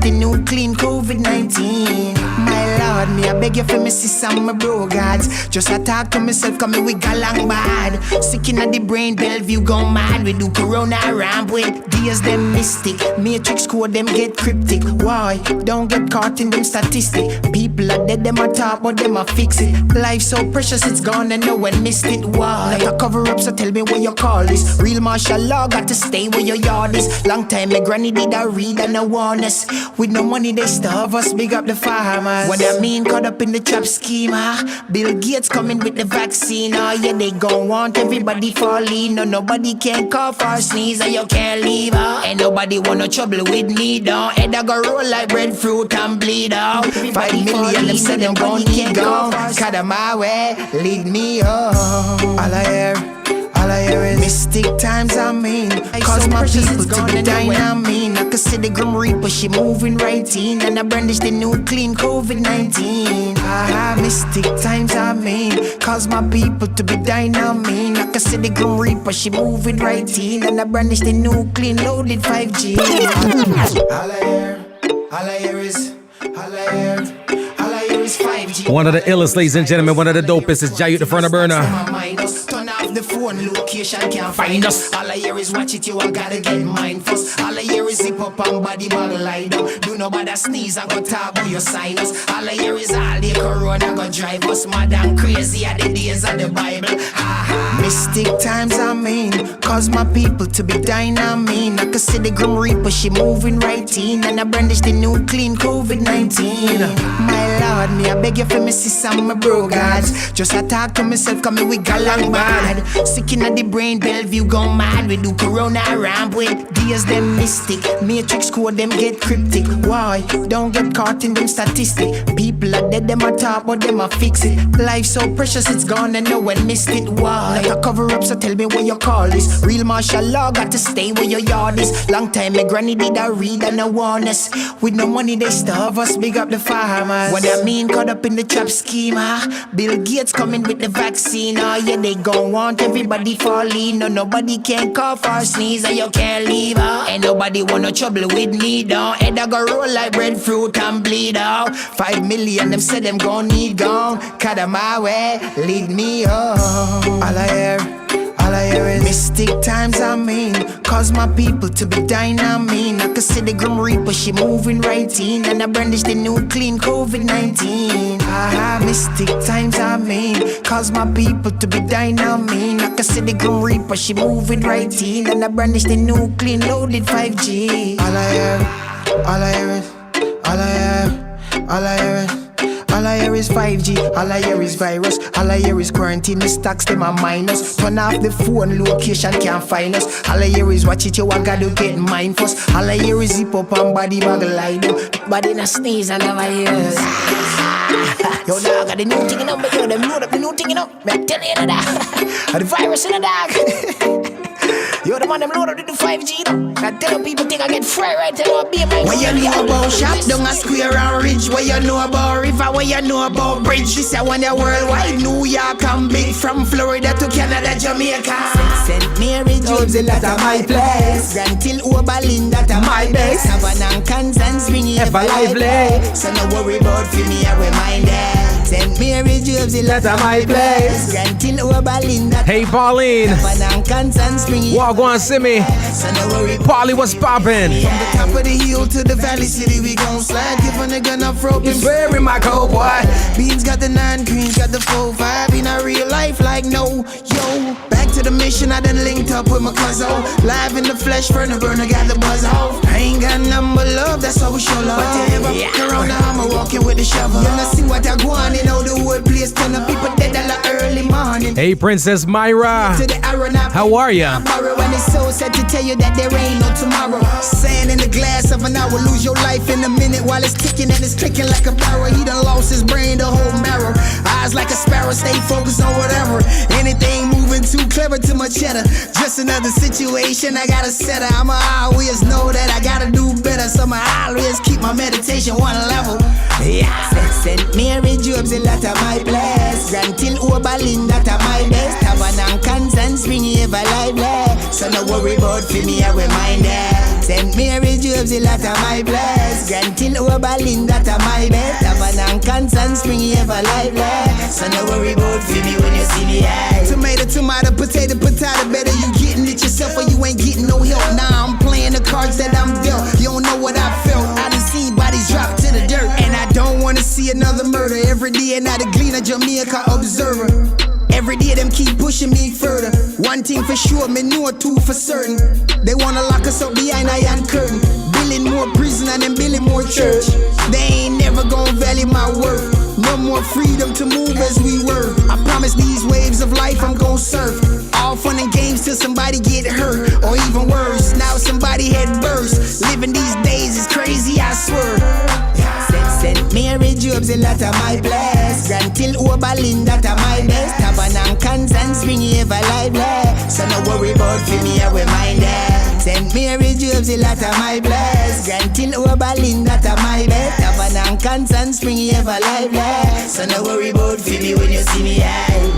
the new clean COVID-19. My Lord, me I beg you for me see some my bro gods. Just I talk to myself, come me we galang bad. Sick inna the brain, Bellevue gone mad. We do corona ramp with days them mystic. Matrix code them get cryptic. Why? Don't get caught in them statistic. People are dead, them a talk, but them a fix it. Life so precious, it's gone and no one missed it. Why? Like a cover up, so tell me what you call this. Real martial law, got to stay where your yard is. Long time my granny did a read and a warn us. With no money they starve us, big up the farmers. What I mean, caught up in the trap schema. Bill Gates coming with the vaccine. Oh yeah, they gon' want everybody fall in. No, nobody can cough or sneeze and you can't leave. Ain't nobody want no trouble with me, though. Head I go roll like breadfruit and bleed out. 5 million, them said them gon' need gone. Cut them my way, lead me home. All I hear is mystic times, I mean. Cause my people to be dying, I mean. I could see the Grim Reaper, she moving right in. And I brandish the new clean COVID-19. Mystic times, I mean. Cause my people to be dying, I mean. I could see the Grim Reaper, she moving right in. And I brandish the new clean loaded 5G. All I hear is 5G. One of the illest, ladies and gentlemen, one of the dopest is Jayut the Front of Burner. Turn off the phone, location can't find us. All I hear is watch it, you all gotta get mine first. All I hear is zip up and body bag lie down. Do nobody sneeze and go talk about your sinus. All I hear is all the corona go drive us mad and crazy at the days of the Bible. Mystic times, I mean. Cause my people to be dying, I mean. I could see the Grim Reaper, she moving right in. And I brandish the new clean COVID-19. My Lord, me I beg you for me see some my bro gods. Just I talk to myself, come me we galang bad. Sick inna the brain, Bellevue gone mad. We do corona ramp with days them mystic. Matrix code them get cryptic. Why? Don't get caught in them statistic. People are dead, them a talk, but them a fix it. Life so precious, it's gone and no one missed it. Why? Like a cover up, so tell me what you call this. Real martial law, got to stay where your yard is. Long time my granny did a read and a warn us. With no money they starve us, big up the farmers. What I mean, caught up in the trap schema. Bill Gates coming with the vaccine. Oh yeah, they gon' want everybody fall in. No, nobody can cough or sneeze and you can't leave. Ain't nobody want no trouble with me, though. Head I go roll like breadfruit and bleed out. 5 million, them said them gon' need gone. Cut them my way, lead me home. All I hear is mystic times, I mean. Cause my people to be dying, I mean. I could see the Grim Reaper, she moving right in. And I brandish the new clean COVID-19. Mystic times, I mean. Cause my people to be dying, I mean. I could see the Grim Reaper, she moving right in. And I brandish the new clean loaded 5G. All I hear is 5G, all I hear is virus. All I hear is quarantine, the stocks them are minus. Turn off the phone, location can't find us. All I hear is watch it, you all gotta get mine first. All I hear is zip up and body bag lie down. Body in a sneeze, I never hear. Yo dog, got the new thing in up, but yo, them load up the new thing in up. Me I tell you that. The virus in the dog. Yo, the man them load up the 5G though. I tell people think I get free right there. What you know about shop down a square and ridge? What you know about river? What you know about bridge? This I want the worldwide. New York and big. From Florida to Canada, Jamaica. St. Mary Jones, that a my place. Grand Till Oberlin, that a my base. Savannah and Kansas, bring you ever lively. So no worry about for me, I remind them. St. Mary Jones, that a my place. Grand Till Oberlin, that Hey Pauline, Savannah and Kansas, bring you walk on Simi. So no worry. Paulie, what's poppin'? From the top of the hill to the valley city, we gon' slide. Give a nigga enough rope and Bury my cold boy. Beans got the 9, Greens got the 4-5. In a real life like no, yo. Back to the mission, I done linked up with my cousin. Live in the flesh, burner, got the buzz off. I ain't got nothing but love, that's how we show love. But you ever corona, I'm walking with the shovel. You know see what I go on, you know the whole place. Turn the people dead a lot early morning. Hey Princess Myra, how are ya? When it's so sad to tell you that there ain't no tomorrow. Sand in the glass of an hour, lose your life in a minute while it's ticking and it's clicking like a barrel. He done lost his brain, the whole marrow. Eyes like a sparrow, stay focused on whatever. Anything moving too clever to my cheddar. Just another situation, I gotta set her. I'ma always know that I gotta do better. So I'ma always keep my meditation one level. Yeah. St. Mary Jobs, a lot of my place. Grand Till Oberlin, that are my best. Tavan and Kansas, Springy, ever lively. So no worry about for me, I remind them. St. Mary Jobs, a lot of my place. Grand Till Oberlin, that are my best. Tavan and Kansas, Springy, ever lively. So no worry about for me when you see me. Tomato, tomato, potato, potato. Better you getting it yourself or you ain't getting no help. Nah, I'm playing the cards that I'm dealt. You don't know what I felt. I done seen bodies drop to the dirt, and I don't wanna see another murder. Every day and I the Gleaner, Jamaica observer. Every day them keep pushing me further. One thing for sure, me know two for certain. They wanna lock us up behind iron curtain. Building more prison and then building more church. They ain't never gonna value my worth. No more freedom to move as we were. I promise these waves of life I'm gon' surf. All fun and games till somebody get hurt. Or even worse, now somebody head burst. Living these days is crazy, I swear. St. Mary Jobs, a lot of my place. Grand Till Oberlin, that are my best. Tavan and Kansas, Springy, ever lively. So no worry about for me, I remind them. St. Mary Jobs, a lot of my place. Grand Till Oberlin, that are my best. Tavan and Kansas, Springy, ever lively. So no worry about for me when you see me.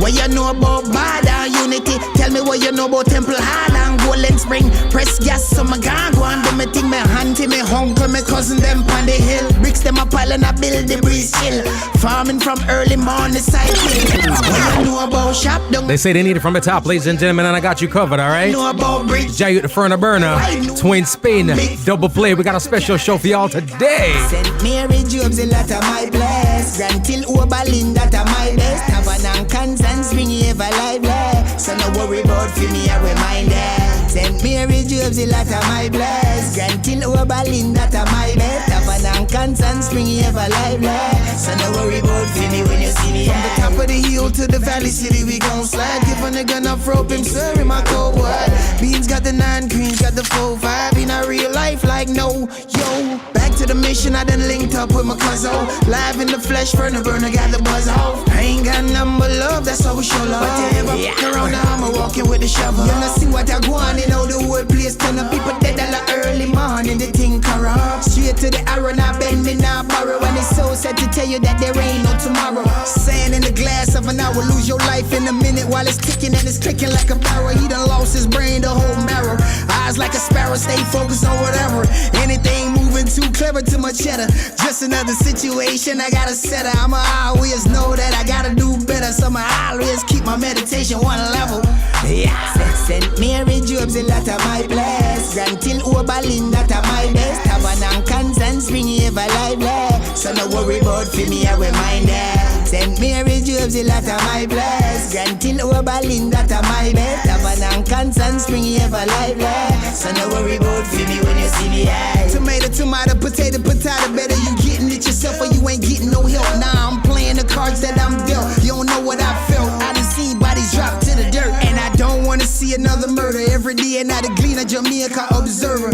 What you know about bad and unity? Tell me what you know about Temple Hall and Golden Spring. Press gas, so my gang go and do me thing. Me auntie, me uncle, me cousin, them on the hill. Bricks them a pile and I build the breeze chill. Farming from early morning cycle. What you know about shop down? They say they need it from the top, ladies and gentlemen, and I got you covered, alright? Know about bricks. Jay the Ferner Burner, Twin Spin, Double Play. We got a special show for y'all today. St. Mary Jobs, a lot of my place. Grand Till Oberlin, that are my best. Tavan and Kansas, Springy, ever lively. So no worry about for me, I remind them. St. Mary Jobs, a lot of my place. Grand Till Oberlin, that are my best. Tavan and Kansas, Springy, ever lively. So no worry about for me when you see me. From the top of the hill to the valley city, we gon' slide. Give a nigga enough rope, him serving my cold wide. Beans got the 9 greens, got the 4-5. In a real life, like no, yo. Back to the mission, I done linked up with my cousin. Live in the flesh, Ferner Burner, got the buzz off. I ain't got nothing but love, that's how we show love. But you ever around the hammer, walking with the shovel. You know see what I go on, you know the whole place turn up. People dead all the early morning, the thing corrupt. Straight to the arrow, now bend me, now borrow. And it's so sad to tell you that there ain't no tomorrow. Sand in the glass of an hour, lose your life in a minute while it's ticking and it's clicking like a barrel. He done lost his brain, the whole marrow. Eyes like a sparrow, stay focused on whatever. Anything moving too clever to my cheddar. Just another situation, I gotta set her. I'ma always know that I gotta do better. So I'ma always keep my meditation one level. Yeah. St. Mary Jobs, a lot of my place. Grand Till Oberlin, that are my best. Tavan and Kansas, Springy, ever lively. So no worry about for me, I remind them. St. Mary Jobs, a lot of my place. Grand Till Oberlin, that are my best. Tavan and Kansas, Springy, ever lively. So no worry about for me when you see me. Tomato, tomato, potato, potato. Better you getting it yourself or you ain't getting no help. Nah, I'm playing the cards that I'm dealt. You don't know what I felt. I done seen bodies drop to the dirt, and I don't wanna see another murder. Every day and I the Gleaner, Jamaica observer.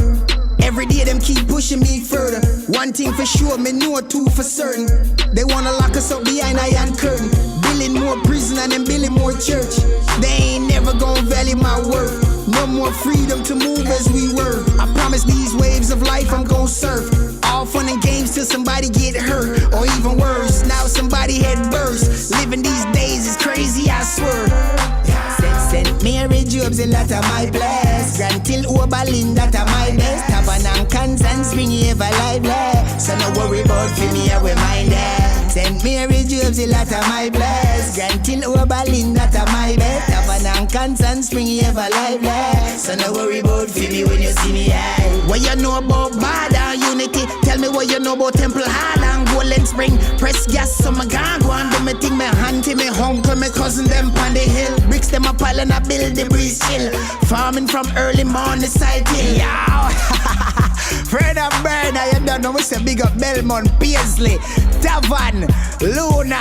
Every day them keep pushing me further. One thing for sure, me know two for certain. They wanna lock us up behind iron curtain. Building more prison and then building more church. They ain't never gonna value my worth. No more freedom to move as we were. I promise these waves of life I'm gon' surf. All fun and games till somebody get hurt. Or even worse, now somebody head burst. Living these days is crazy, I swear. St. Mary Jobs, a lot of my place. Grand Till Oberlin, that are my best. Tavan and Kansas, Springy, ever lively. So no worry about for me, I remind them. St. Mary Jobs, a lot of my place. Grand Till Oberlin, that are my best. Tavan and Kansas, Springy, ever lively. So no worry about for me when you see me. What you know about bad and unity? Tell me what you know about Temple Hall and Golden Spring. Press gas, so my gang go and do me thing. Me auntie, me uncle, me cousin, them on the hill. Bricks them a pile and I build the breeze chill. Farming from early morning cycle. Yow. Fred and Burner, you don't know, we say big up Belmont, Paisley, Tavan, Luna,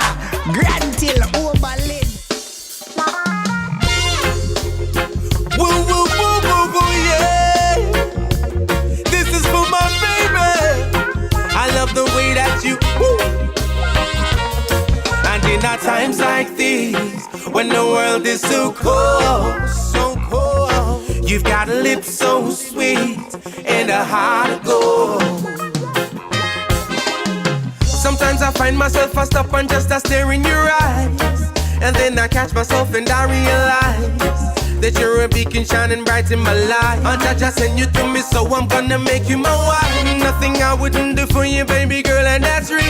Grand Till, Oberlin. Woo, woo, woo, woo, woo, yeah. This is for my baby. I love the way that you woo. And in our times like these, when the world is so cold, so cold, you've got a lip so sweet and a heart of gold. Sometimes I find myself I stop and just a stare in your eyes, and then I catch myself and I realize that you're a beacon shining bright in my life. And I just send you to me, so I'm gonna make you my wife. Nothing I wouldn't do for you, baby girl, and that's real.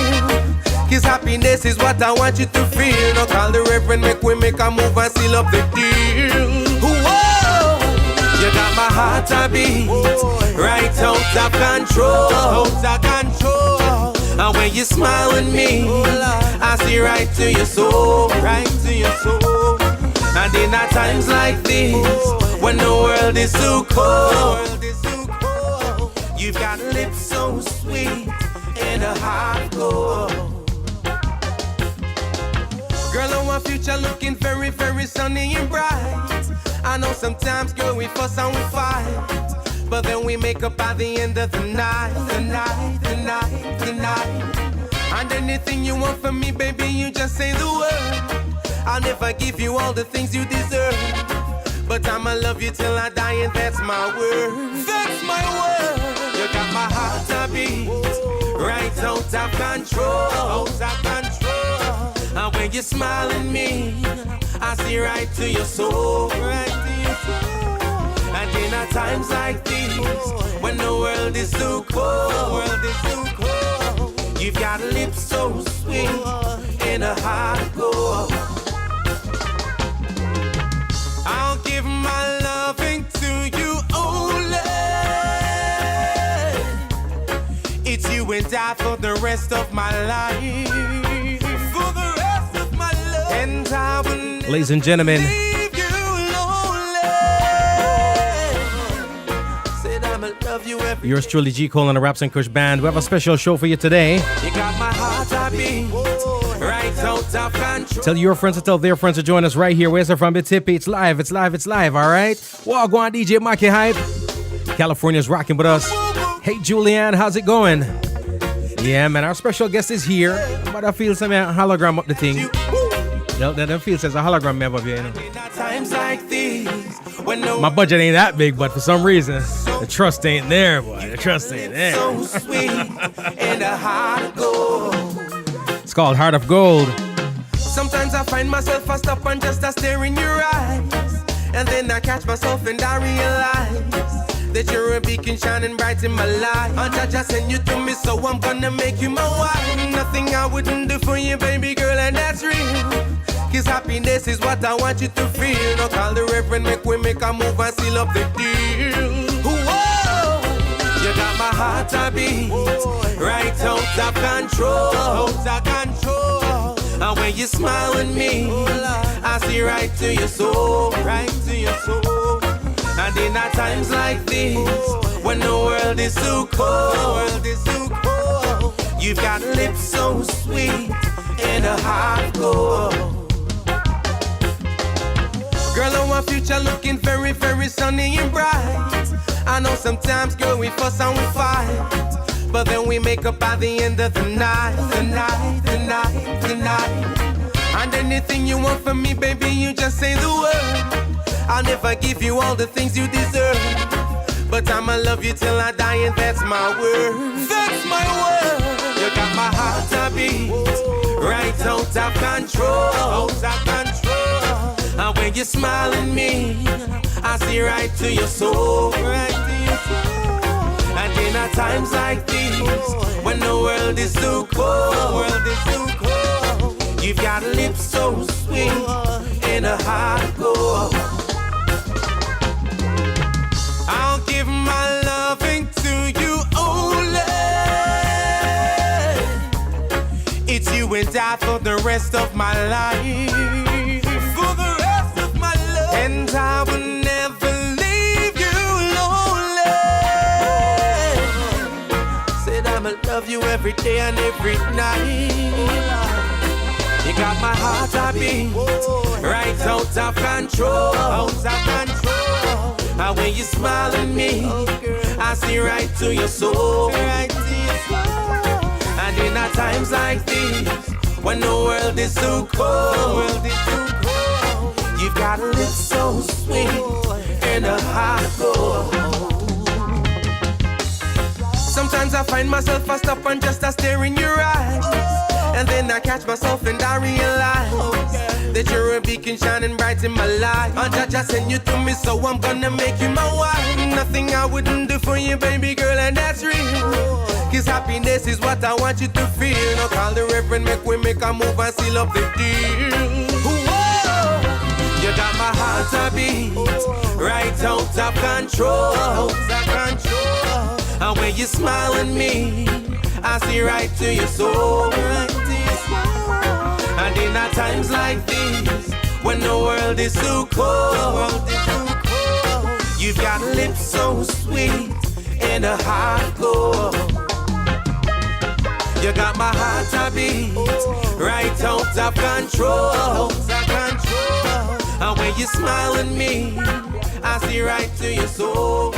Cause happiness is what I want you to feel. Now call the reverend, we make a move and seal up the deal. Whoa, you got my heart a beat, right out of control, out of control. And when you smile with me, I see right to your soul, right to your soul. And in times like this, when the world is so cold, you've got lips so sweet and a heart gold. Girl, I want future looking very, very sunny and bright. I know sometimes, girl, we fuss and we fight, but then we make up by the end of the night, the night, the night, the night. And anything you want from me, baby, you just say the word. I'll never give you all the things you deserve, but I'ma love you till I die, and that's my word. That's my word. You got my heart a beat, right out of control, out of control. And when you smile at me, I see right to your soul, right to your soul. And in times like these, when the world is so cold, you've got lips so sweet and a heart gold. I'll give my loving to you only. It's you and I for the rest of my life. For the rest of my life. And I will never Ladies and gentlemen, leave you lonely. Said I'ma love you every yours truly, G. Cole and the Raps and Kush Band. We have a special show for you today. You got my heart a beat, right out of control. Tell your friends to tell their friends to join us right here. Where's it from? It's hippie. It's live. It's live. It's live. All right. Well, go on, DJ Mikey Hype. California's rocking with us. Hey, Julianne, how's it going? Yeah, man. Our special guest is here. But I feel some hologram up the thing. That feels as a hologram member of you, you know. Times like these, when no My budget ain't that big, but for some reason, the trust ain't there, boy. The trust ain't there. so sweet and a heart of gold. It's called Heart of Gold. Sometimes I find myself I stop and just a stare in your eyes, and then I catch myself and I realize that you're a beacon shining bright in my life. And I just send you to me, so I'm gonna make you my wife. Nothing I wouldn't do for you, baby girl, and that's real. Cause happiness is what I want you to feel. Now call the reverend, we make a move and seal up the deal. Whoa, you got my heart a beat, right out of control, out of control. And when you smile at me, I see right to your soul, right to your soul. And in times like these, when the world is so cold, you've got lips so sweet and a heart gold. Girl, I want future looking very, very sunny and bright. I know sometimes, girl, we fuss and we fight, but then we make up by the end of the night, the night, the night, the night. And anything you want from me, baby, you just say the word. I'll never give you all the things you deserve, but I'ma love you till I die, and that's my word. That's my word. You got my heart a beat, right out of control, out of control. And when you smile at me, I see right to your soul, right to your soul. And in times like these, when the world is so cold, you've got lips so sweet and a heart gold. I'll give my loving to you only. It's you and I for the rest of my life. For the rest of my life. And I will never leave you lonely. Said I'ma love you every day and every night. You got my heart a beat, right out of control, out of control. And when you smile at me, I see right to your soul, right to your soul. And in times like these, when the world is so cold, you've got lips so sweet and a heart gold. Sometimes I find myself I stop and just a stare in your eyes, And then I catch myself and I realize that you're a beacon shining bright in my life. And I just send you to me, so I'm gonna make you my wife. Nothing I wouldn't do for you, baby girl, and that's real. Cause happiness is what I want you to feel. Now call the reverend, we make a move and seal up the deal. Whoa. You got my heart a beat, right out of control. And when you smile at me, I see right to your soul. And in times like these, when the world is so cold, you've got lips so sweet and a heart cold. You got my heart a beat, right out of control. And when you smile at me, I see right to your soul.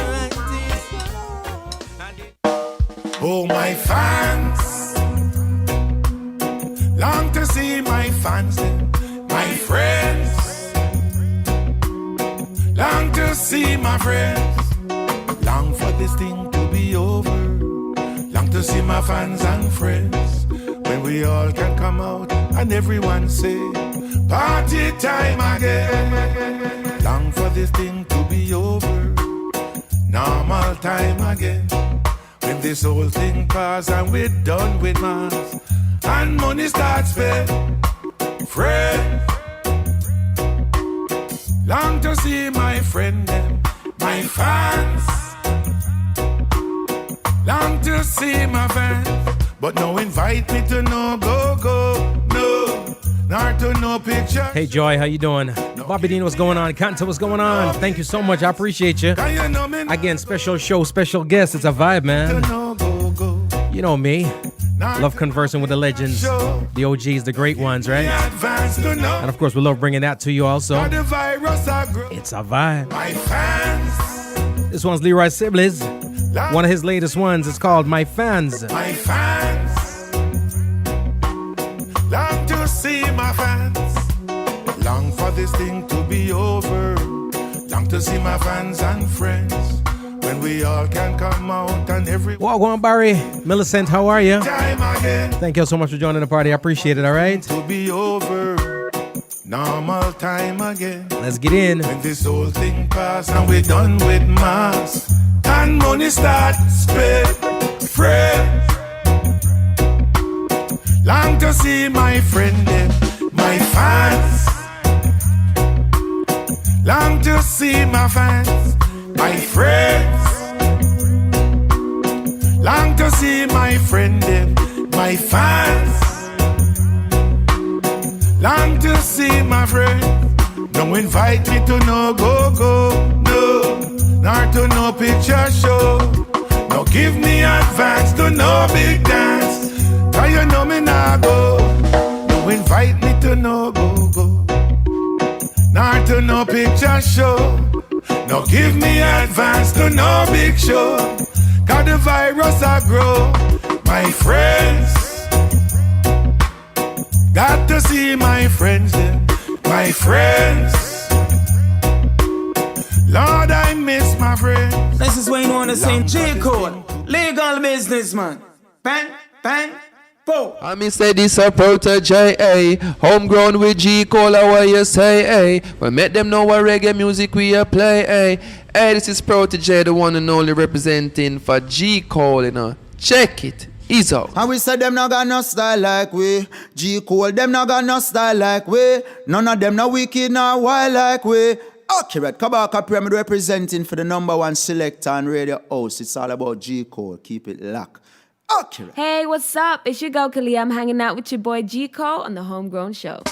Oh, my fans, long to see my fans, my friends, long to see my friends, long for this thing to be over, long to see my fans and friends, when we all can come out and everyone say, party time again, long for this thing to be over, normal time again. When this whole thing pass and we're done with mass and money starts spent, friend, long to see my friend them, my fans, long to see my fans, but no invite me to no go, no, nor to no picture. Hey Joy, how you doing? Bobby Dean, what's going on? Kanta, what's going on? Thank you so much, I appreciate you. Again, special show, special guest, it's a vibe, man. You know me, love conversing with the legends, the OGs, the great ones, right? And of course, we love bringing that to you also. It's a vibe. This one's Leroy Sibley's, one of his latest ones. It's called My Fans. My fans, long to see my fans, long for this thing to be over, long to see my fans and friends, when we all can come out and Walk on, Barry. Millicent, how are you? Thank you so much for joining the party. I appreciate it, all right? To be over, normal time again. Let's get in. When this whole thing pass and we're done with mass and money start spent, friend, long to see my friend them, my fans, long to see my fans, my friends, long to see my friend them, my fans, long to see my friends. Don't invite me to no go, no, nor to no picture show. No give me advance to no big dance, cause you know me nah go. Don't invite me to no go, nor to no picture show. No give me advance to no big show, cause the virus a grow. My friends, got to see my friends them, my friends. Lord, I miss my friends. This is Wayne Armond saying J Cole, legal businessman. Bang, bang, boom. I mean say this a protege, homegrown with G Cole, what you say, we make them know what reggae music we a play, Hey, this is Protege, the one and only representing for G Cole, you know. Check it. Ease out. And we said them not got no style like we. G Cole, them not got no style like we. None of them no wicked nor wild like we. Accurate. Kabaka Pyramid representing for the #1 selector and radio host. It's all about G Cole. Keep it locked. Accurate. Hey, what's up? It's your girl Kali. I'm hanging out with your boy G Cole on the Homegrown Show.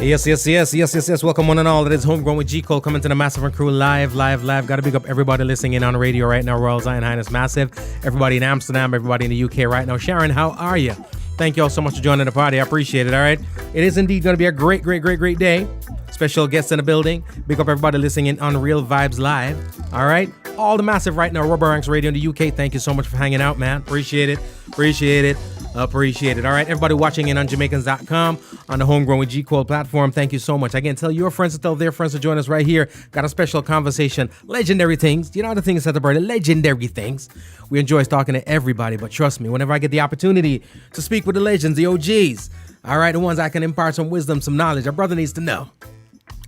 Yes. Welcome one and all. It is Homegrown with G Cole coming to the Massive and Crew live. Got to big up everybody listening in on the radio right now. Royal Zion Highness Massive. Everybody in Amsterdam, everybody in the UK right now. Sharon, how are you? Thank you all so much for joining the party. I appreciate it, all right? It is indeed going to be a great day. Special guests in the building. Big up everybody listening in on Real Vibes Live, all right? all the massive right now, Rubber Ranks Radio in the UK. Thank you so much for hanging out, man. Appreciate it. Appreciate it. Appreciate it. All right, everybody watching in on Jamaicans.com on the Homegrown with G Code platform. Thank you so much. Again, tell your friends to tell their friends to join us right here. Got a special conversation. Legendary things. You know the things that the bird, legendary things. We enjoy talking to everybody, but trust me, whenever I get the opportunity to speak with the legends, the OGs, all right, the ones I can impart some wisdom, some knowledge, our brother needs to know.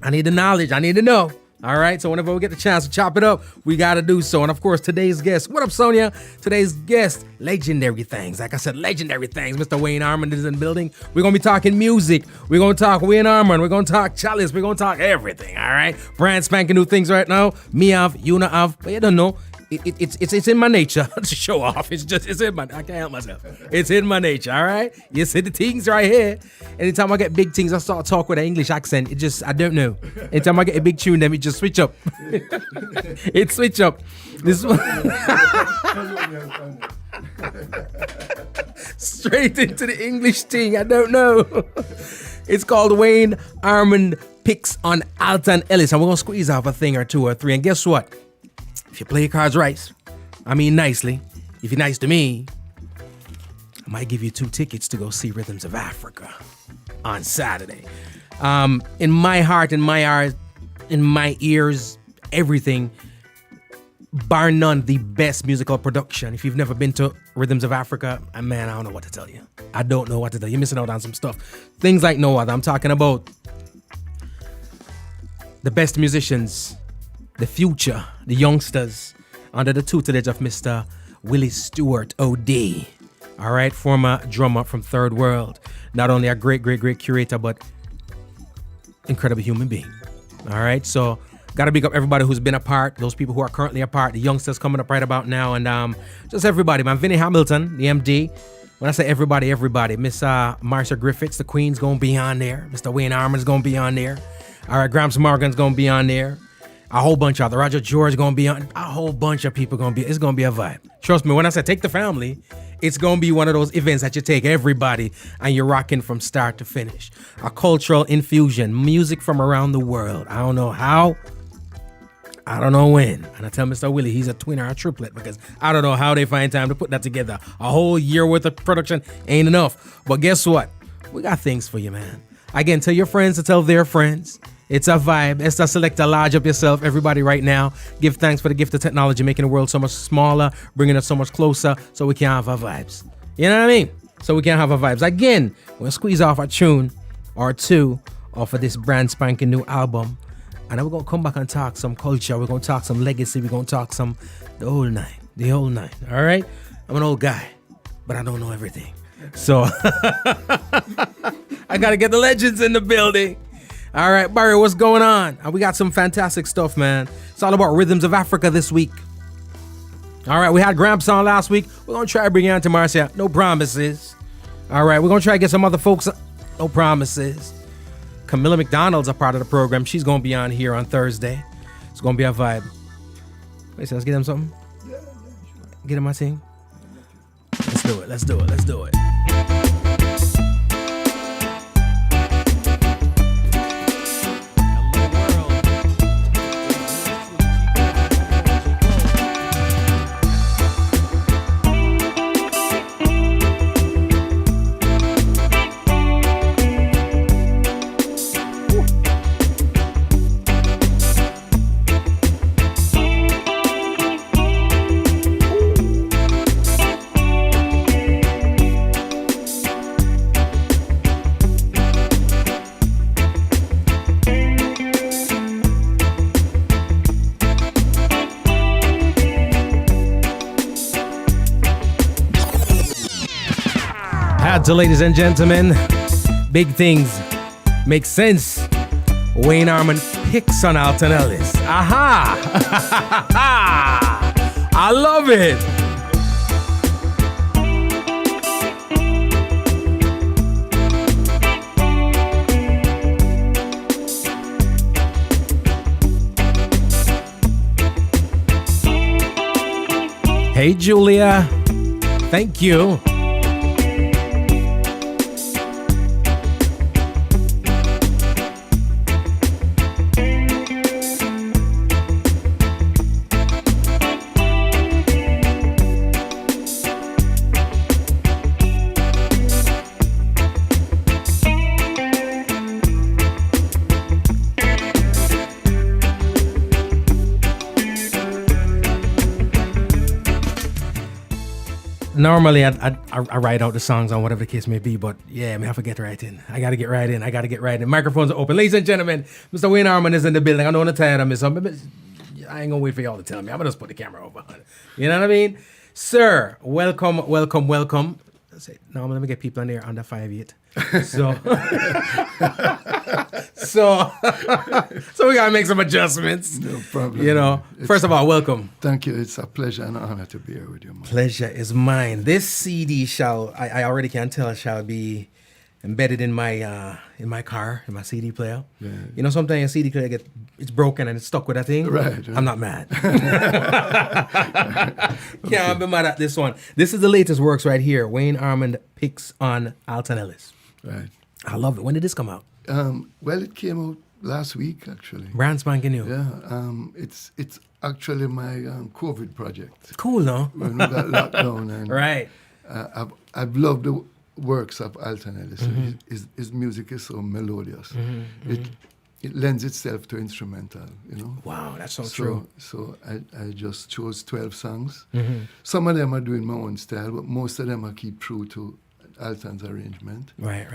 I need the knowledge. I need to know. All right, so whenever we get the chance to chop it up, we got to do so. And of course, today's guest, what up, Sonia? Today's guest, legendary things. Like I said, legendary things. Mr. Wayne Armond is in the building. We're going to be talking music. We're going to talk Wayne Armond. We're going to talk Chalice. We're going to talk everything, all right? Brand spanking new things right now. Me have, you not have, but you don't know. It's in my nature to show off. It's in my, I can't help myself. It's in my nature, all right? You see the things right here. Anytime I get big things, I start talk with an English accent. It just, I don't know. Anytime I get a big tune, then it just switch up. It switch up. This one. Straight into the English thing. I don't know. It's called Wayne Armond Picks on Alton Ellis. And we're going to squeeze off a thing or two or three. And guess what? If you play your cards right, I mean nicely, if you're nice to me, I might give you 2 tickets to go see Rhythms of Africa on Saturday. In my heart, in my eyes, in my ears, everything, bar none, the best musical production. If you've never been to Rhythms of Africa, man, I don't know what to tell you. I don't know what to tell you. You're missing out on some stuff. Things like no other. I'm talking about the best musicians, the future, the youngsters, under the tutelage of Mr. Willie Stewart, OD. All right, former drummer from Third World. Not only a great curator, but incredible human being. All right, so got to big up everybody who's been a part, those people who are currently a part, the youngsters coming up right about now, and just everybody, man. Vinnie Hamilton, the MD. When I say everybody, Miss Marcia Griffiths, the Queen's going to be on there. Mr. Wayne Armond's going to be on there. All right, Gramps Morgan's going to be on there. A whole bunch of the Roger George going to be on. A whole bunch of people going to be. It's going to be a vibe. Trust me, when I say take the family, it's going to be one of those events that you take everybody and you're rocking from start to finish. A cultural infusion, music from around the world. I don't know how. I don't know when. And I tell Mr. Willie he's a twin or a triplet because I don't know how they find time to put that together. A whole year worth of production ain't enough. But guess what? We got things for you, man. Again, tell your friends to tell their friends. It's a vibe. It's a selector. Large up yourself, everybody right now. Give thanks for the gift of technology, making the world so much smaller, bringing us so much closer so we can have our vibes. You know what I mean? So we can have our vibes. Again, we're going to squeeze off a tune or two off of this brand spanking new album. And then we're going to come back and talk some culture. We're going to talk some legacy. We're going to talk some the whole nine. The whole nine. All right? I'm an old guy, but I don't know everything. So I got to get the legends in the building. All right, Barry, what's going on? We got some fantastic stuff, man. It's all about Rhythms of Africa this week. All right, we had Gramps on last week. We're going to try to bring you on to Marcia. No promises. All right, we're going to try to get some other folks. No promises. Camilla McDonald's a part of the program. She's going to be on here on Thursday. It's going to be a vibe. Wait, so let's get him something? Yeah, sure. Get him my team? Let's do it. So, ladies and gentlemen, big things make sense. Wayne Armond picks on Alton Ellis. Aha! I love it. Hey, Julia. Thank you. normally I write out the songs on whatever the case may be, but yeah, I have to get right in. I got to get right in. Microphones are open. Ladies and gentlemen, Mr. Wayne Armond is in the building. I know I'm tired of me, so I ain't gonna wait for y'all to tell me. I'm gonna just put the camera over. You know what I mean? Sir, welcome. Now let me get people in there under 5'8". So we gotta make some adjustments. No problem. You know, first of all, welcome. Thank you. It's a pleasure and honor to be here with you, man. Pleasure is mine. This CD I already can tell, shall be embedded in my car, in my CD player. Yeah. You know, sometimes a CD player it's broken and it's stuck with that thing. Right. I'm not mad. Can't be mad at this one. This is the latest works right here. Wayne Armond picks on Alton Ellis. Right. I love it. When did this come out? Well, it came out last week, actually. Brand spanking new. Yeah. It's actually my COVID project. Cool, no? When we got locked down. And, Right. I've loved the works of Alton Ellis. Mm-hmm. His music is so melodious. Mm-hmm. It lends itself to instrumental, you know. Wow, that's so true. So I just chose 12 songs. Mm-hmm. Some of them are doing my own style, but most of them I keep true to Alton's arrangement. Right.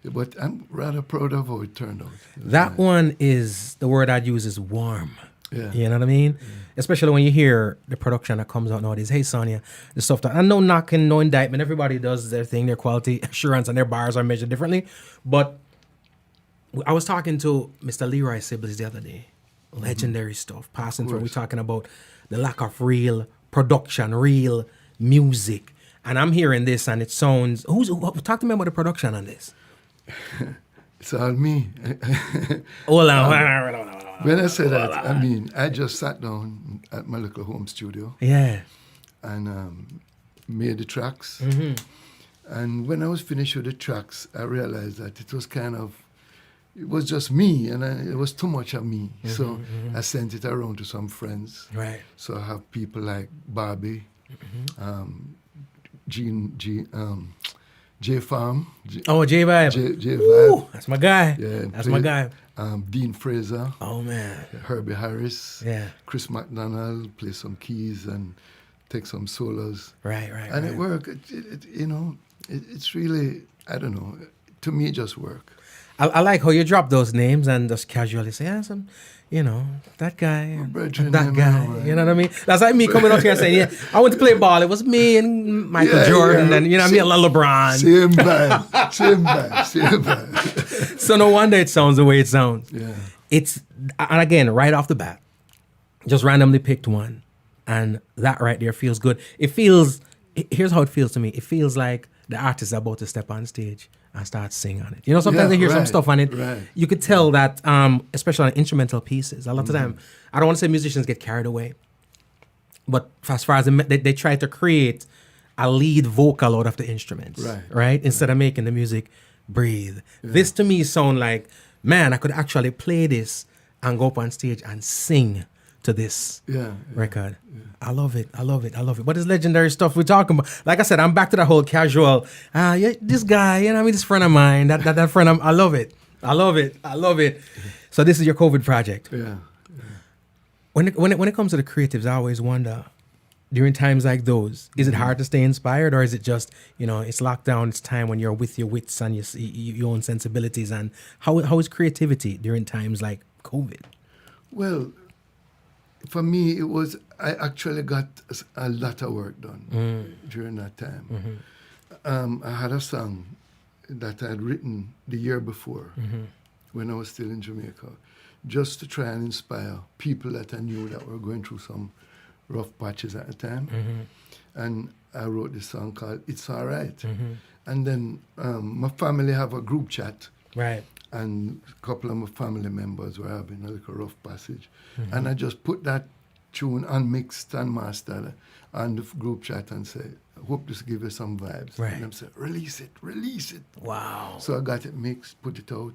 But I'm rather proud of how it turned out. That one is, the word I'd use is warm. Yeah. You know what I mean? Yeah. Especially when you hear the production that comes out nowadays. Hey, Sonia, the stuff that, and no knocking, no indictment. Everybody does their thing, their quality assurance, and their bars are measured differently. But I was talking to Mr. Leroy Sibbles the other day. Legendary stuff. Passing through, we're talking about the lack of real production, real music. And I'm hearing this, and it sounds. Talk to me about the production on this. It's all me. Hold on. When I say that, I mean, I just sat down at my little home studio. Yeah. And made the tracks. Mm-hmm. And when I was finished with the tracks, I realized that it was just me, and it was too much of me. Mm-hmm, so I sent it around to some friends. Right. So I have people like Barbie, J Farm. J Vibe. J Vibe. That's my guy. Yeah, that's my guy. Dean Fraser. Oh man. Herbie Harris. Yeah. Chris McDonald play some keys and take some solos. Right. And it worked. It's really, I don't know. To me, it just worked. I like how you drop those names and just casually say, that guy, that guy. You know what I mean? That's like me coming up here and saying, yeah, I went to play ball. It was me and Michael Jordan and, me and LeBron. Same band. So no wonder it sounds the way it sounds. Yeah. And again, right off the bat, just randomly picked one. And that right there feels good. Here's how it feels to me. It feels like the artist is about to step on stage and start singing on it. Sometimes I hear some stuff on it. Right. You could tell that, especially on instrumental pieces, a lot of time, I don't want to say musicians get carried away, but as far as they try to create a lead vocal out of the instruments, right? Instead of making the music breathe. Yeah. This to me sound like, man, I could actually play this and go up on stage and sing to this record. Yeah. I love it. But it's legendary stuff we're talking about. Like I said, I'm back to that whole casual, this guy, this friend of mine, that friend I love it. I love it. So this is your COVID project. Yeah. When it comes to the creatives, I always wonder, during times like those, is it hard to stay inspired, or is it just, it's lockdown, it's time when you're with your wits and your own sensibilities, and how is creativity during times like COVID? Well, for me, I actually got a lot of work done during that time. Mm-hmm. I had a song that I had written the year before when I was still in Jamaica, just to try and inspire people that I knew that were going through some rough patches at the time. Mm-hmm. And I wrote this song called It's All Right. Mm-hmm. And then my family have a group chat. Right. And a couple of my family members were having a little rough passage. Mm-hmm. And I just put that tune unmixed and mastered on the group chat and said, I hope this give you some vibes. Right. And I'm saying, release it. Wow. So I got it mixed, put it out,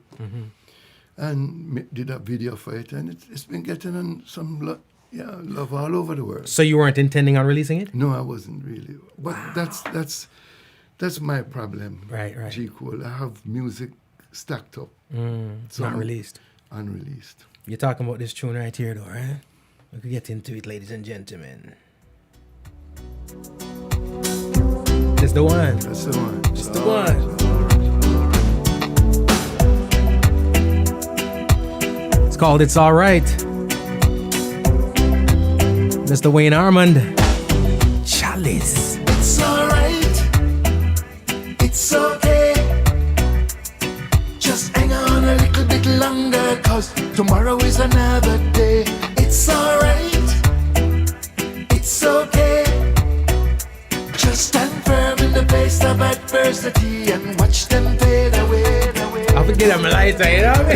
and did a video for it. And it's been getting on some love all over the world. So you weren't intending on releasing it? No, I wasn't really. But that's my problem. Right. G. Cole. I have music stacked up. Not released. Unreleased. You're talking about this tune right here, though, right? We could get into it, ladies and gentlemen. It's the one. That's the one. It's the one. It's called It's Alright. Mr. Wayne Armond. Chalice. It's alright, it's okay. Just hang on a little bit longer, cause tomorrow is another day. It's alright, it's okay. Just stand firm in the face of adversity and watch them fade away. I forget I'm a lighter, you know what I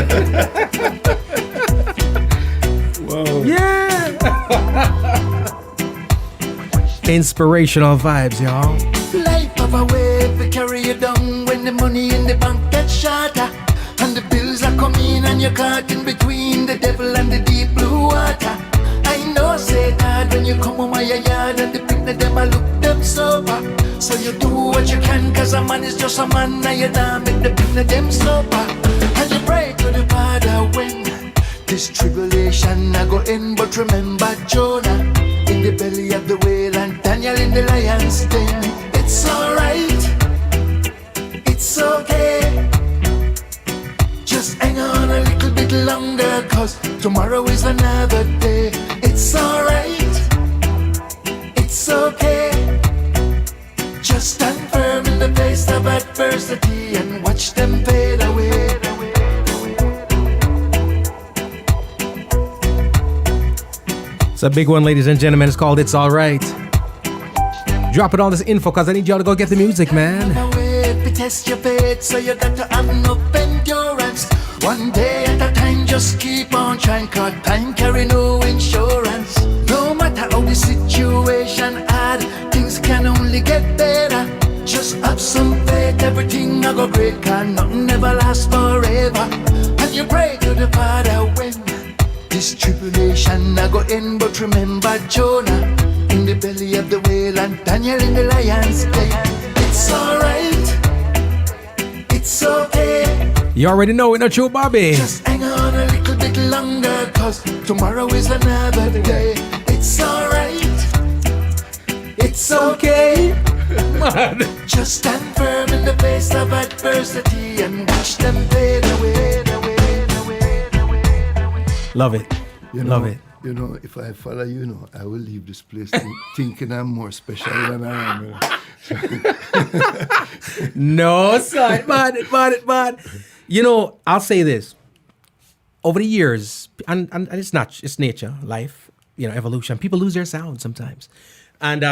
mean? Wow. Yeah! Inspirational vibes, y'all. Life of a wave will carry you down when the money in the bank gets shorter and the bills are coming and you're caught in between the devil and the deep blue water. I know say that when you come home my yard and the people them I look them sober. So you do what you can, cause a man is just a man and you don't make the people them sober. And you pray to the Father when this tribulation I go in, but remember Jonah in the belly of the whale and Daniel in the lion's den. It's alright, it's okay. Just hang on a little bit longer, cause tomorrow is another day. It's alright, it's okay. Just stand firm in the face of adversity and watch them fade away. It's a big one, ladies and gentlemen. It's called It's Alright. Drop it all this info, cause I need y'all to go get the music, man. Test your faith, so you got to have enough endurance. One day at a time, just keep on trying, cause time carry no insurance. No matter how the situation hard, things can only get better. Just have some faith, everything I go great, cause nothing ever lasts forever. And you pray to the Father when this tribulation I go in, but remember Jonah in the belly of the whale and Daniel in the lion's den. It's alright, it's okay. You already know it, not true, Bobby. Just hang on a little bit longer, cause tomorrow is another day. It's alright, it's okay. Just stand firm in the face of adversity and watch them fade away. Love it. Love it. You know, if I follow you, I will leave this place thinking I'm more special than I am. No, son. But. You know, I'll say this. Over the years, and it's nature, life, evolution. People lose their sound sometimes. And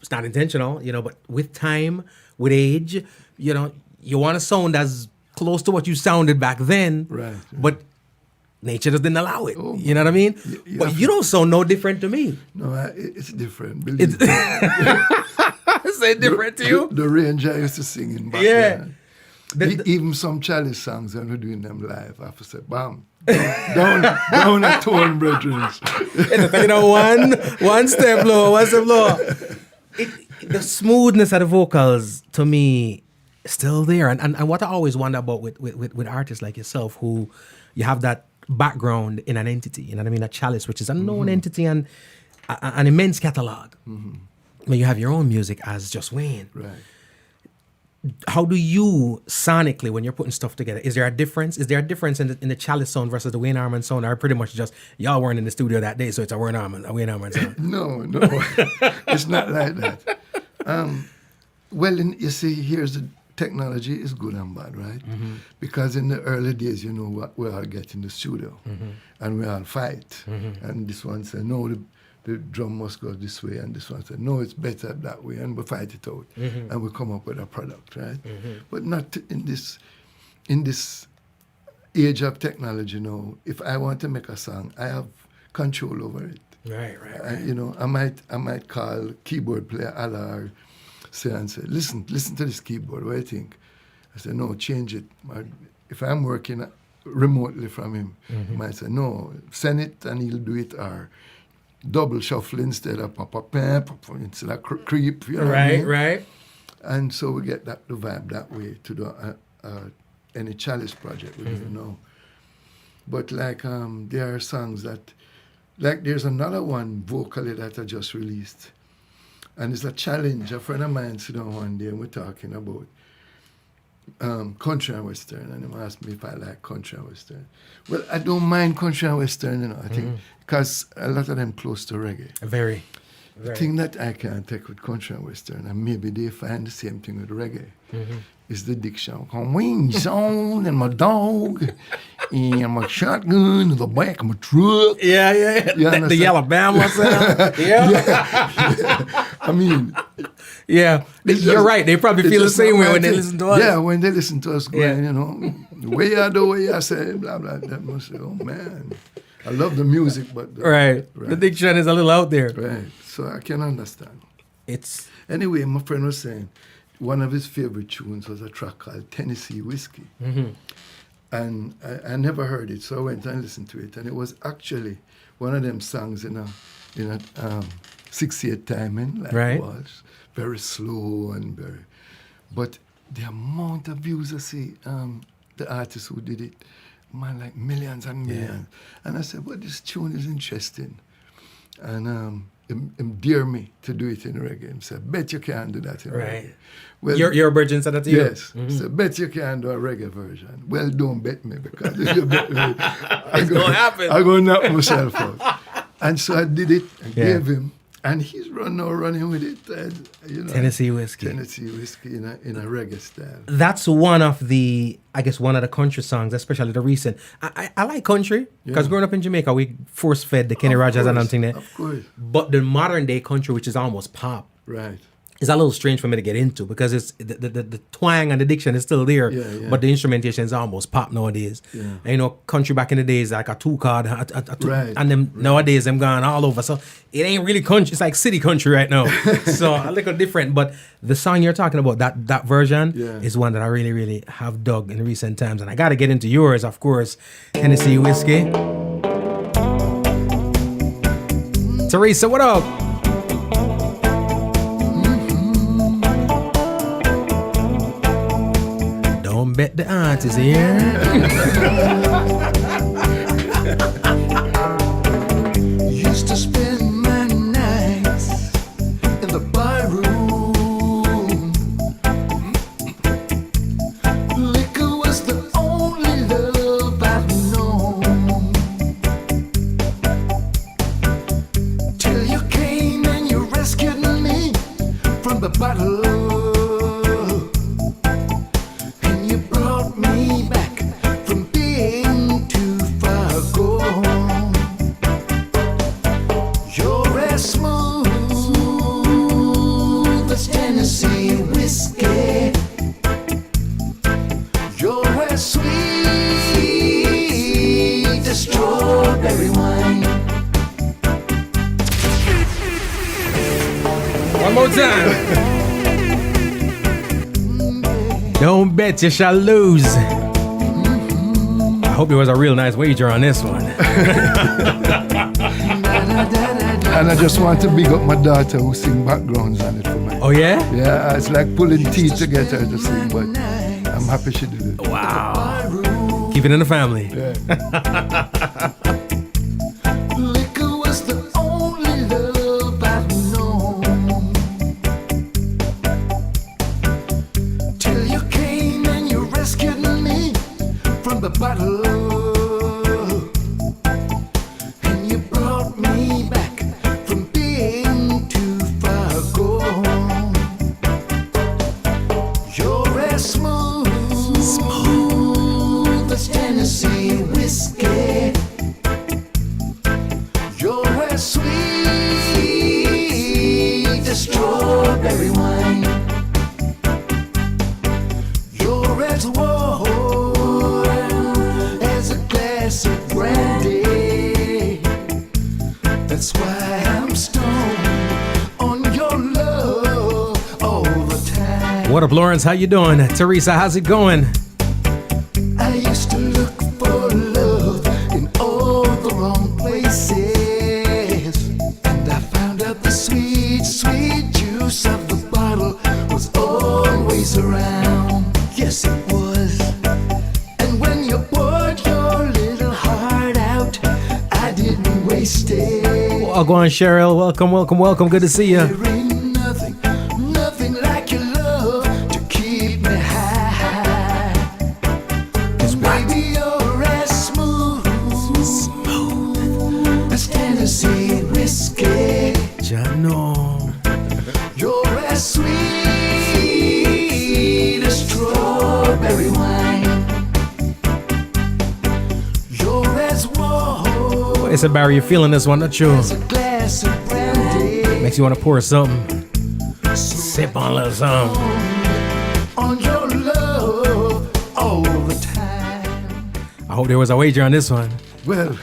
it's not intentional, but with time, with age, you want to sound as close to what you sounded back then. Right. But nature just didn't allow it. You know what I mean? But you don't sound no different to me. No, it's different. Believe me. Is it different to you? The range I used to sing in back then. Even some Chalice songs, when we're doing them live, I have to say, bam, down a tone, brethren. One step lower, one step lower. The smoothness of the vocals, to me, is still there. And what I always wonder about with artists like yourself, who you have that background in an entity, you know what I mean? A Chalice, which is a known entity and an immense catalog. When you have your own music as just Wayne. Right. How do you sonically, when you're putting stuff together, is there a difference? Is there a difference in the Chalice sound versus the Wayne Armond sound, or pretty much just y'all weren't in the studio that day, so it's a Wayne Armond sound? No, it's not like that. You see, here's the technology is good and bad, right? Because in the early days, we all get in the studio and we all fight. And this one said, no, the drum must go this way, and this one said, no, it's better that way, and we fight it out. And we come up with a product, right? But not in this age of technology, if I want to make a song, I have control over it. Right. I might call keyboard player Ala and say, listen to this keyboard, what do you think? I say, no, change it. If I'm working remotely from him, he might say, no, send it and he'll do it, or double shuffle instead of pop, instead of creep. You know what I mean? Right. And so we get the vibe that way to do any Chalice project we do know. But there are songs that, there's another one vocally that I just released. And it's a challenge. A friend of mine sit down one day and we're talking about country and western, and he asked me if I like country and western. Well, I don't mind country and western, you know. I think because a lot of them close to reggae. Very. The thing that I can't take with country and western, and maybe they find the same thing with reggae, is the diction. Come wings on and my dog and my shotgun in the back of my truck. Yeah. The Alabama sound. Yeah. I mean, yeah. You're right. They probably feel the same way when they listen to us. Yeah, when they listen to us going, you know, the way I do, the way I say, blah, blah, that must say, oh man. I love the music, but... Right. The diction is a little out there. Right. So I can understand. It's... Anyway, my friend was saying one of his favorite tunes was a track called Tennessee Whiskey. And I never heard it, so I went and listened to it. And it was actually one of them songs in a 6/8 timing, like it was. Very slow and very... But the amount of views I see, the artist who did it, man, like millions and millions. And I said, well, this tune is interesting. And it dared me to do it in reggae. He said, bet you can do that in reggae. Well, your virgin said that to you? Yes. So bet you can do a reggae version. Well, don't bet me, because if you bet me, it's going to happen. I'm going to knock myself out. And so I did it and gave him. And he's running with it, you know. Tennessee Whiskey. Tennessee Whiskey in a reggae style. That's one of the country songs, especially the recent. I like country, because growing up in Jamaica, we force-fed the Kenny Rogers and everything there. Of course. But the modern day country, which is almost pop, right, is a little strange for me to get into, because it's the twang and the diction is still there, but the instrumentation is almost pop nowadays. Yeah. And, you know, country back in the days, like a 2-card, and them nowadays them gone all over. So it ain't really country. It's like city country right now. So a little different. But the song you're talking about, that version, is one that I really, really have dug in recent times. And I got to get into yours, of course, Tennessee Whiskey. Teresa, what up? Don't bet the aunt is here. Used to spend my nights in the bar room. Liquor was the only love I've known. Till you came and you rescued me from the bottle. Don't bet you shall lose. I hope there was a real nice wager on this one. And I just want to big up my daughter who sing backgrounds on it for me. Oh, yeah? Yeah, it's like pulling teeth to get her to sing, but I'm happy she did it. Wow. Keep it in the family. Yeah. Liquor was the only love I've known. Till you came and you rescued me from the bottle. And you brought me back from being too far gone. You're as smooth as Tennessee whiskey. You're as sweet as strawberry wine. You're as warm as a glass of brandy. That's why I'm stoned on your love all the time. What up, Lawrence? How you doing? Teresa, how's it going? I used to look for love in all the wrong places, and I found out the sweet, sweet juice of the bottle was always around. Yes, it was. And when you poured your little heart out, I didn't waste it. Oh, go on, Cheryl. Welcome. Good to see you. There ain't nothing home. You're as sweet as strawberry wine. You're as warm They said, Barry, you're feeling this one, not you? as a glass of brandy. Makes you want to pour something. Sip on a little something. On your love all the time. I hope there was a wager on this one. Well,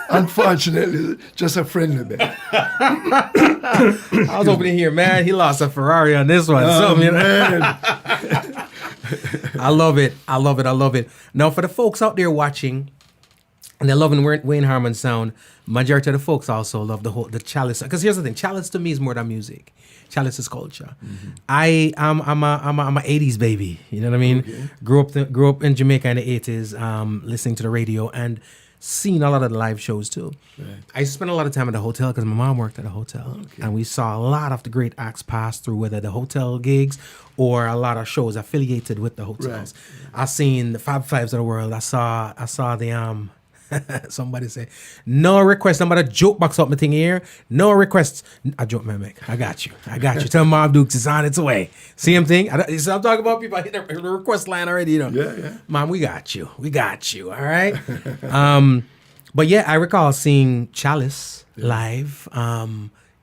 unfortunately, just a friendly bet. I was hoping to hear, man, he lost a Ferrari on this one. Something, you know? Man. I love it. I love it. I love it. Now, for the folks out there watching, and they're loving Wayne Armond's sound, majority of the folks also love the Chalice. Because here's the thing, Chalice to me is more than music. Chalice is culture. I'm a 80s baby. You know what I mean? Okay. Grew up in Jamaica in the 80s, listening to the radio and seen a lot of the live shows too. Right. I spent a lot of time at the hotel because my mom worked at a hotel, and we saw a lot of the great acts pass through, whether the hotel gigs or a lot of shows affiliated with the hotels. Right. I seen the Fab Fives of the world. I saw the somebody say, no request. I'm about to joke box up my thing here. No requests. I joke, man, Mick. I got you. Tell Mom Dukes it's on its way. Same thing. I'm talking about people. I hit the request line already, you know. Yeah. Mom, we got you. All right. But yeah, I recall seeing Chalice live,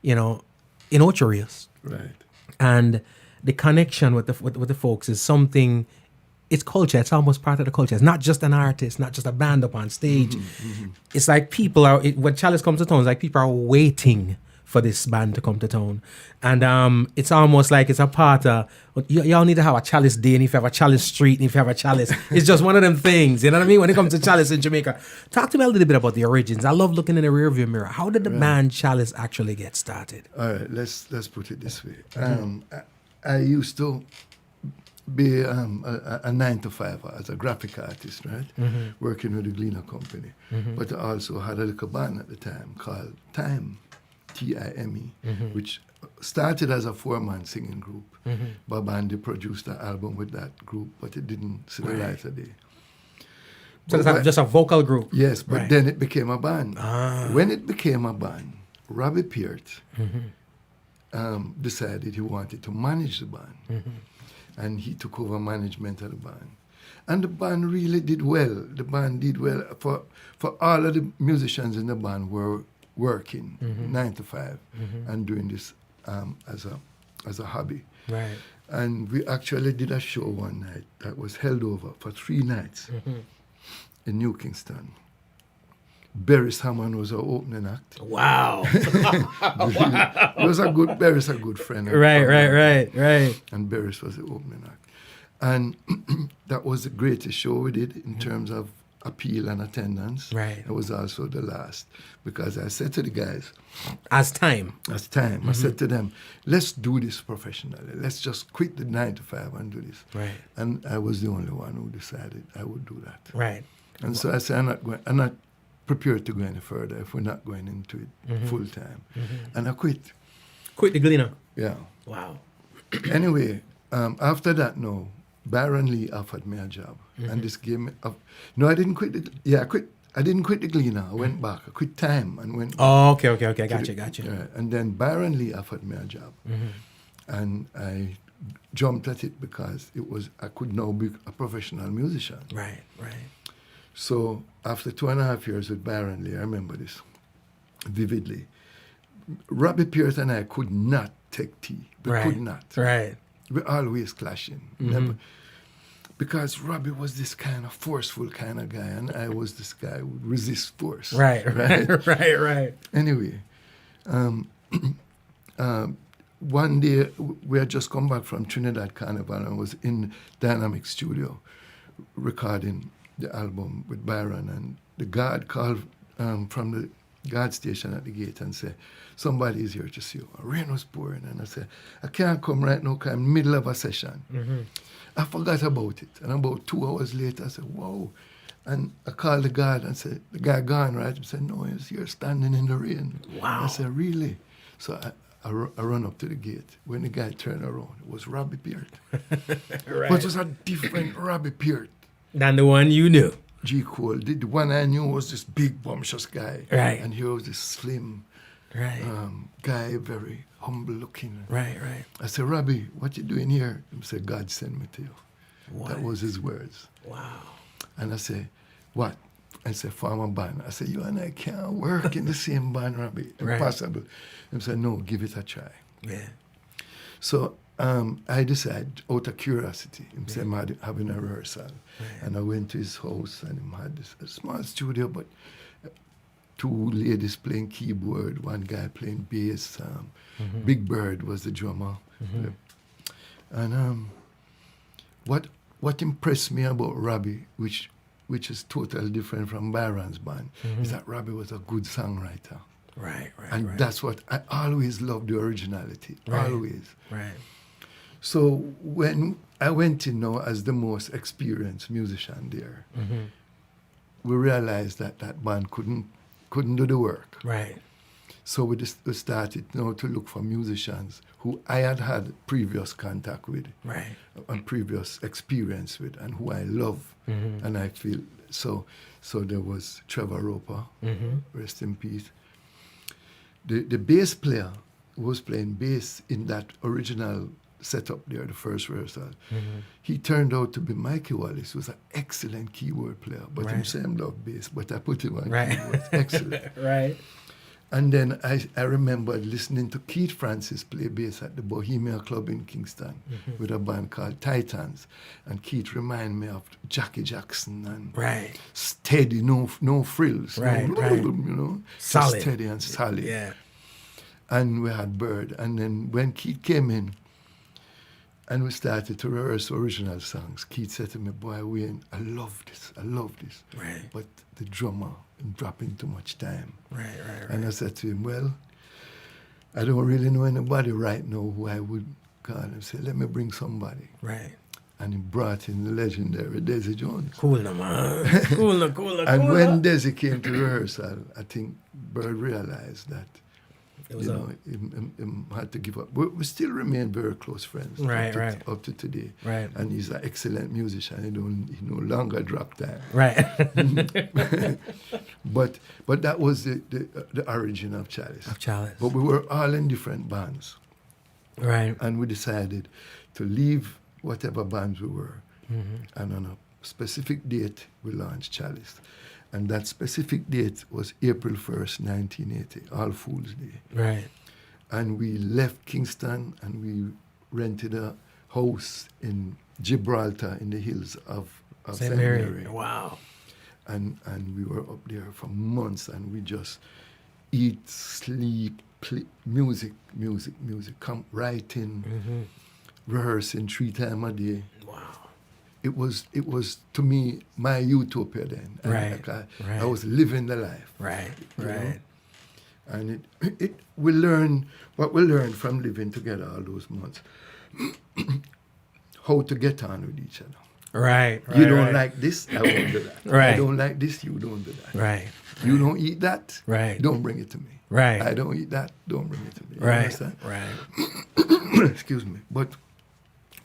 you know, in Ocho Rios. Right. And the connection with the folks is something. It's culture. It's almost part of the culture. It's not just an artist, not just a band up on stage. It's like people are, when Chalice comes to town, it's like people are waiting for this band to come to town. And it's almost like it's a part of, y'all need to have a Chalice day, and if you have a Chalice street, and if you have a Chalice, it's just one of them things, you know what I mean? When it comes to Chalice in Jamaica. Talk to me a little bit about the origins. I love looking in the rearview mirror. How did the band Chalice actually get started? All right, let's put it this way. I used to be a 9-to-5 as a graphic artist, right? Working with the Gleaner Company. But I also had a little band at the time called Time, Time, which started as a 4-man singing group. Bob Andy produced an album with that group, but it didn't see the light of day. So it's like just a vocal group? Yes, but then it became a band. When it became a band, Robbie Peart decided he wanted to manage the band. And he took over management of the band. And the band really did well. The band did well. For all of the musicians in the band were working 9 to 5 and doing this as a hobby. Right. And we actually did a show one night that was held over for 3 nights in New Kingston. Barris Hammond was our opening act. Wow. Barris a good friend. Right. And Barris was the opening act. And that was the greatest show we did in terms of appeal and attendance. Right. It was also the last. Because I said to the guys, As time. I said to them, let's do this professionally. Let's just quit the 9 to 5 and do this. Right. And I was the only one who decided I would do that. Right. And so I said, I'm not prepared to go any further if we're not going into it full time. And I quit. Quit the Gleaner. Yeah. Wow. Anyway, after that, Baron Lee offered me a job, and this gave me. No, I didn't quit. I didn't quit the Gleaner. I went back. I quit Time and went. Oh, okay. Got you. And then Baron Lee offered me a job, and I jumped at it because I could now be a professional musician. Right. So after 2.5 years with Baron Lee, I remember this vividly. Robbie Peart and I could not take tea. We could not. Right. We're always clashing. Never. Because Robbie was this kind of forceful kind of guy, and I was this guy who would resist force. Right. Anyway, one day we had just come back from Trinidad Carnival and was in Dynamic Studio recording the album with Byron, and the guard called from the guard station at the gate and said, somebody is here to see you. Rain was pouring, and I said, I can't come right now because I'm in the middle of a session. I forgot about it, and about 2 hours later I said, whoa. And I called the guard and said, the guy gone, right? He said, no, he's here standing in the rain. Wow. I said, really? So I run up to the gate. When the guy turned around, it was Robbie Peart. Right. But it was a different Robbie Peart. Than the one you knew. G. Cole. The one I knew was this big, bumptious guy. Right. And he was this slim, Right. Guy, very humble looking. Right. I said, Robbie, what you doing here? He said, God sent me to you. What? That was his words. Wow. And I said, what? I said, form a band. I said, you and I can't work in the same band, Robbie. Right. Impossible. He said, no, give it a try. Yeah. So I decided, out of curiosity, he said, I'm having a rehearsal. And I went to his house, and he had a small studio, but 2 ladies playing keyboard, 1 guy playing bass. Big Bird was the drummer. And what impressed me about Robbie, which is totally different from Byron's band, is that Robbie was a good songwriter. Right. And that's what I always loved, the originality. Always. Right. So when I went in now as the most experienced musician there, we realized that band couldn't do the work. Right. So we started now to look for musicians who I had previous contact with, Right. and previous experience with, and who I love, and I feel so. So there was Trevor Roper, rest in peace. The bass player who was playing bass in that original setup there, the first rehearsal, he turned out to be Mikey Wallace, who was an excellent keyboard player, but him saying loved bass, but I put him on keyboard. Excellent. Right. And then I remembered listening to Keith Francis play bass at the Bohemia Club in Kingston with a band called Titans. And Keith reminded me of Jackie Jackson and steady, no frills, Right. you know, Solid. just steady and solid. Yeah. And we had Bird. And then when Keith came in and we started to rehearse original songs, Keith said to me, boy, Wayne, I love this. Right. But the drummer dropping too much time. Right. And I said to him, well, I don't really know anybody right now who I would call and say, let me bring somebody. Right. And he brought in the legendary Desi Jones. Cool, man. Cool. And when Desi came to rehearsal, I think Bird realized that It was him had to give up. We still remain very close friends. Right. Up to today. Right. And he's an excellent musician. He no longer drop time. Right. But that was the origin of Chalice. But we were all in different bands. Right. And we decided to leave whatever bands we were. And on a specific date, we launched Chalice. And that specific date was April 1st, 1980, All Fool's Day. Right. And we left Kingston and we rented a house in Gibraltar in the hills of St. Mary. Wow. And we were up there for months, and we just eat, sleep, play, music, writing, rehearsing 3 times a day. Wow. It was to me my utopia then. And I was living the life. Right. You know? And we learned what we learned from living together all those months. How to get on with each other. Right. You don't like this, I won't do that. Right. I don't like this, you don't do that. Right. You don't eat that, Right. don't bring it to me. Right. I don't eat that, don't bring it to me. You Right. understand? Right. Excuse me. But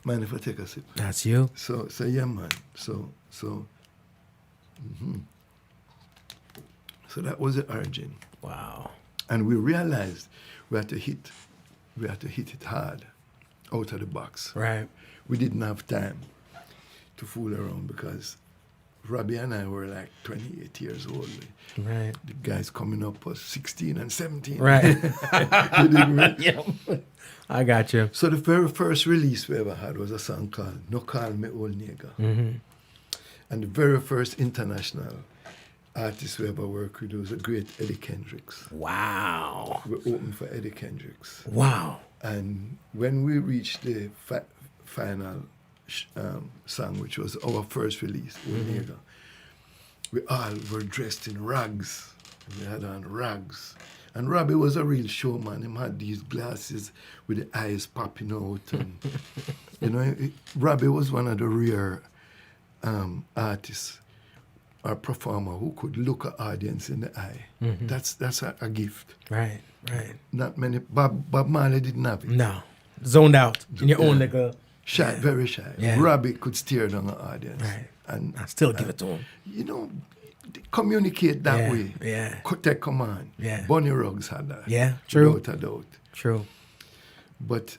mind if I take a sip? That's you. So yeah, man. So that was the origin. Wow. And we realized we had to hit it hard, out of the box. Right. We didn't have time to fool around because Robbie and I were like 28 years old. Right. The guys coming up was 16 and 17. Right. You dig me? Yeah. I got you. So the very first release we ever had was a song called No Call Me Old Nigga. And the very first international artist we ever worked with was a great Eddie Kendricks. Wow. We opened for Eddie Kendricks. Wow. And when we reached the final song, which was our first release, Old Nigga, we all were dressed in rags. We had on rags. And Robbie was a real showman. He had these glasses with the eyes popping out. And, you know, Robbie was one of the rare artists or performer who could look an audience in the eye. That's a gift. Right. Not many. Bob Marley didn't have it. No. Zoned out. In your own nigga. Shy, very shy. Yeah. Robbie could stare down the audience. Right. And I still give it to him. You know, communicate that Yeah, way. yeah. Take command. Yeah. Bunny Ruggs had that. Yeah, true. Without a doubt. True. But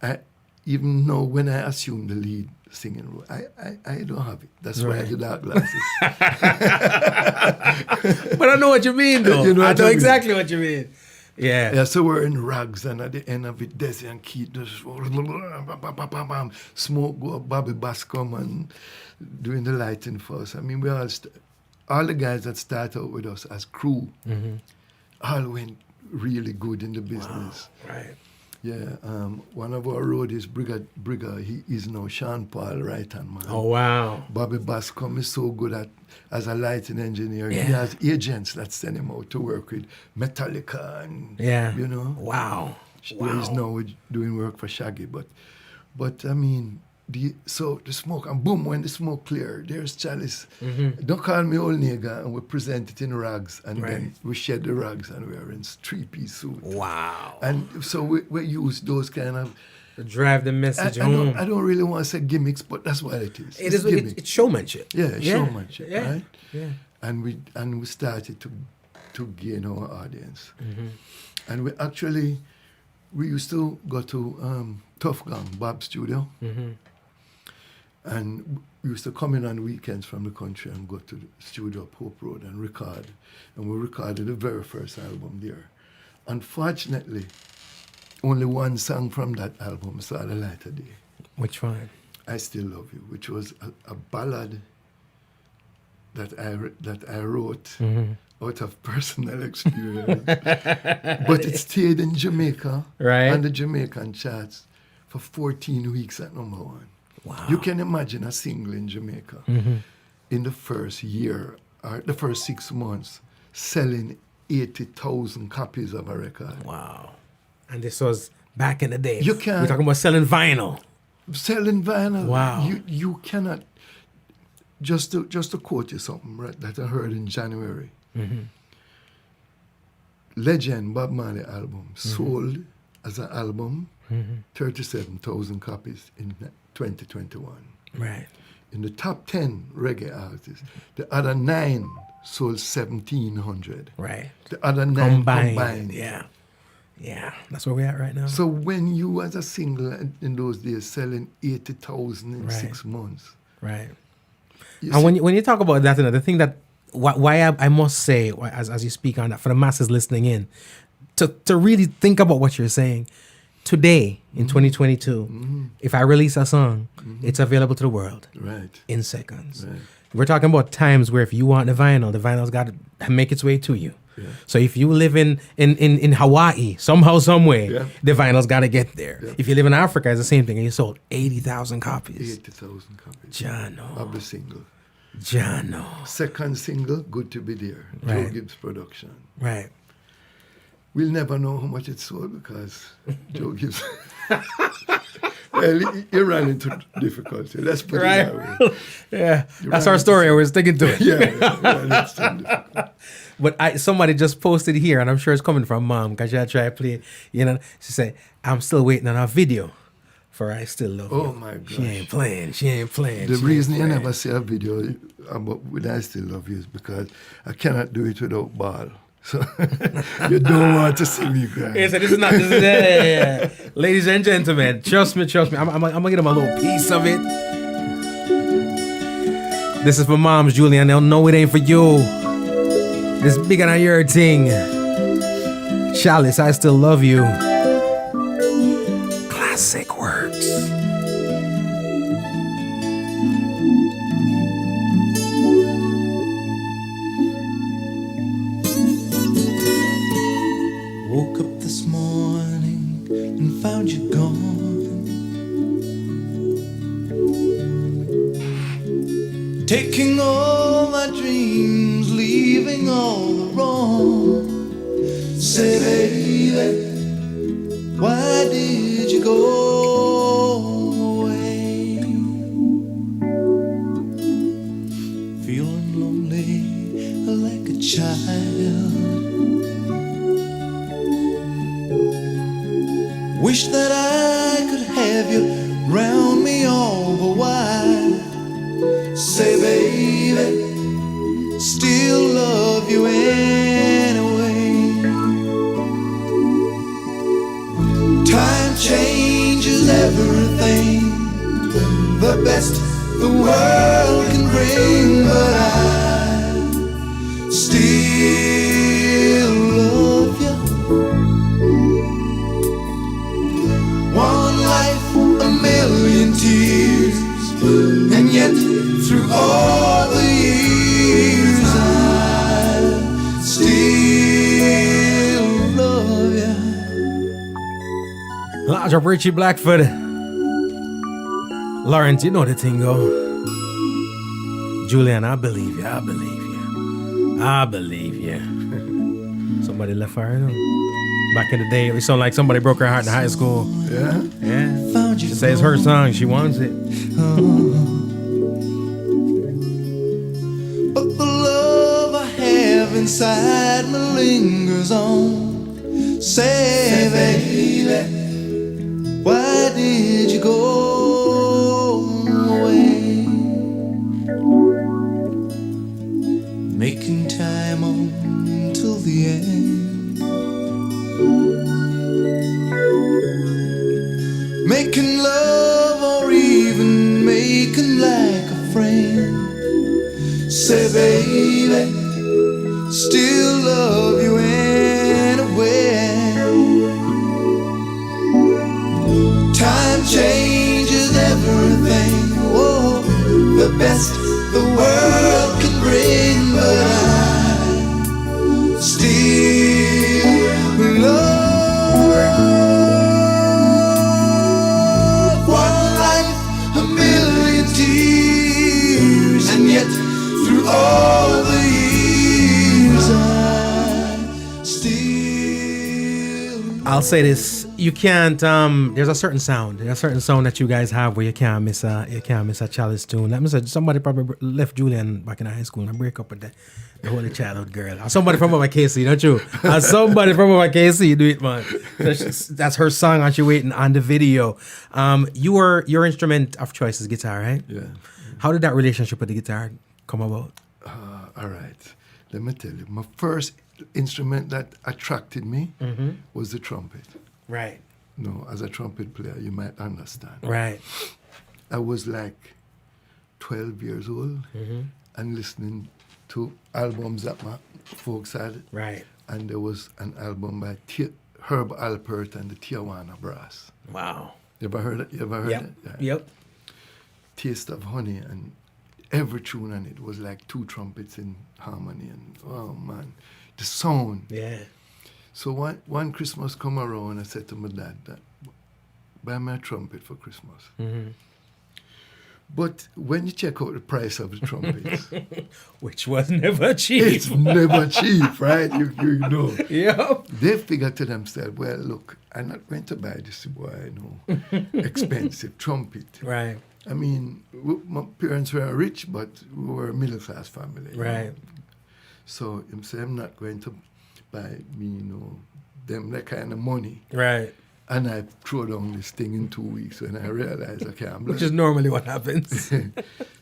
I even know when I assume the lead singing role, I don't have it. That's why I Right. do dark glasses. But I know what you mean, though. You know I what know I mean. exactly what you mean. Yeah. Yeah, so we're in rags, and at the end of it, Desi and Keith just smoke go up, Bobby Bass come and doing the lighting for us. I mean, we all the guys that start out with us as crew, all went really good in the business. Wow. Right. Yeah, one of our roadies, Brigger, he is now Sean Paul right-hand man. Oh, wow. Bobby Bascom is so good as a lighting engineer. Yeah. He has agents that send him out to work with Metallica and, Yeah. you know. Wow. Where he's now doing work for Shaggy. But I mean, the smoke, and boom, when the smoke clear, there's Chalice. Don't call me old nigga, and we present it in rags, and then we shed the rags, and we're in three-piece suit. Wow. And so we use those kind of... To drive the message I home. don't really want to say gimmicks, but that's what it is. It is. It's showmanship. Yeah, showmanship, Yeah. right? Yeah. And we started to gain our audience. And we used to go to Tough Gang, Bob's studio. And we used to come in on weekends from the country and go to the studio up Hope Road and record. And we recorded the very first album there. Unfortunately, only one song from that album saw the light of day. Which one? I Still Love You, which was a ballad that I wrote out of personal experience. But it stayed in Jamaica and the Jamaican charts for 14 weeks at number one. Wow. You can imagine a single in Jamaica in the first year, or the first 6 months, selling 80,000 copies of a record. Wow. And this was back in the day. You can't... We're talking about selling vinyl. Selling vinyl. Wow. You cannot... Just to quote you something, right, that I heard in January. Legend Bob Marley album sold as an album 37,000 copies in 2021. Right. In the top 10 reggae artists, the other 9 sold 1,700. Right. The other 9 combined. Yeah. Yeah. That's where we're at right now. So when you as a single in those days selling 80,000 in Right. 6 months. Right. You And see- when you talk about that, the thing that why I must say, as you speak on that, for the masses listening in, to really think about what you're saying, today in 2022, if I release a song, it's available to the world Right. in seconds. Right. We're talking about times where if you want the vinyl's got to make its way to you. Yeah. So if you live in Hawaii, somehow, some way, Yeah. the vinyl's got to get there. Yeah. If you live in Africa, it's the same thing. And you sold 80,000 copies. 80,000 copies Jano. of the single. Jano. Second single, Good to Be There, Right. Joe Gibbs production. Right. We'll never know how much it sold because Joe Gibbs... Well, he ran into difficulty. Let's put it that way. Yeah. You That's ran our story. We're sticking to it. Yeah, it's still difficult. But somebody just posted here, and I'm sure it's coming from Mom, because I try to play, she said, I'm still waiting on our video for I Still Love You. Oh, my gosh. She ain't playing. The reason you never see a video about with I Still Love You is because I cannot do it without ball. So you don't want to see me cry. Yeah, so this is yeah. Ladies and gentlemen, trust me. I'm gonna get them a little piece of it. This is for moms, Julian. They'll know it ain't for you. This bigger than your thing. Chalice, I Still Love You. Classic works. Woke up this morning and found you gone. Taking all my dreams, leaving all the wrong. Say, baby, why did you go away? Feeling lonely like a child. Wish that I could have you round me all the while. Say, baby, still changes everything. The best the world can bring, but I still love you. One life, a million tears, and yet through all the years I still love you. Lodge of Richie Blackford. Lawrence, you know the thing, go. Julian, I believe you. I believe you. I believe you. Somebody left her, you know. Back in the day, it sounded like somebody broke her heart in high school. Yeah? Yeah. She says it's her song. She wants it. But the love I have inside me lingers on. Say, baby, why did you go away? Making time until the end. Making love or even making like a friend. Say, baby, still love you anyway. Time changes everything. Oh, the best the world can bring, but I still love. One life, a million tears, and yet through all the years I still. I'll say this: you can't. There's a certain sound. There's a certain sound that you guys have where you can't miss a Chalice tune. Let me say, somebody probably left Julian back in high school and break up with the holy childhood girl. Or somebody from over KC, not you. Or somebody from over KC do it, man. That's her song, and she waiting on the video. Your instrument of choice is guitar, right? Yeah. How did that relationship with the guitar come about? All right. Let me tell you, my first instrument that attracted me was the trumpet. Right. No, as a trumpet player, you might understand. Right. I was like 12 years old and listening to albums that my folks had. Right. And there was an album by Herb Alpert and the Tijuana Brass. Wow. You ever heard it? Yep. Yeah. Yep. Taste of Honey, and every tune on it was like two trumpets in harmony, and oh man, the sound. Yeah. So one Christmas come around, I said to my dad that buy me a trumpet for Christmas. But when you check out the price of the trumpets, Which was never cheap. it's never cheap, right? You know. Yep. They figured to themselves, well, look, I'm not going to buy this boy, expensive trumpet. Right. I mean, my parents were rich, but we were a middle-class family. Right. So him say, I'm not going to buy me, them that kind of money. Right. And I threw down this thing in 2 weeks when I realized, okay, I'm Which is normally what happens.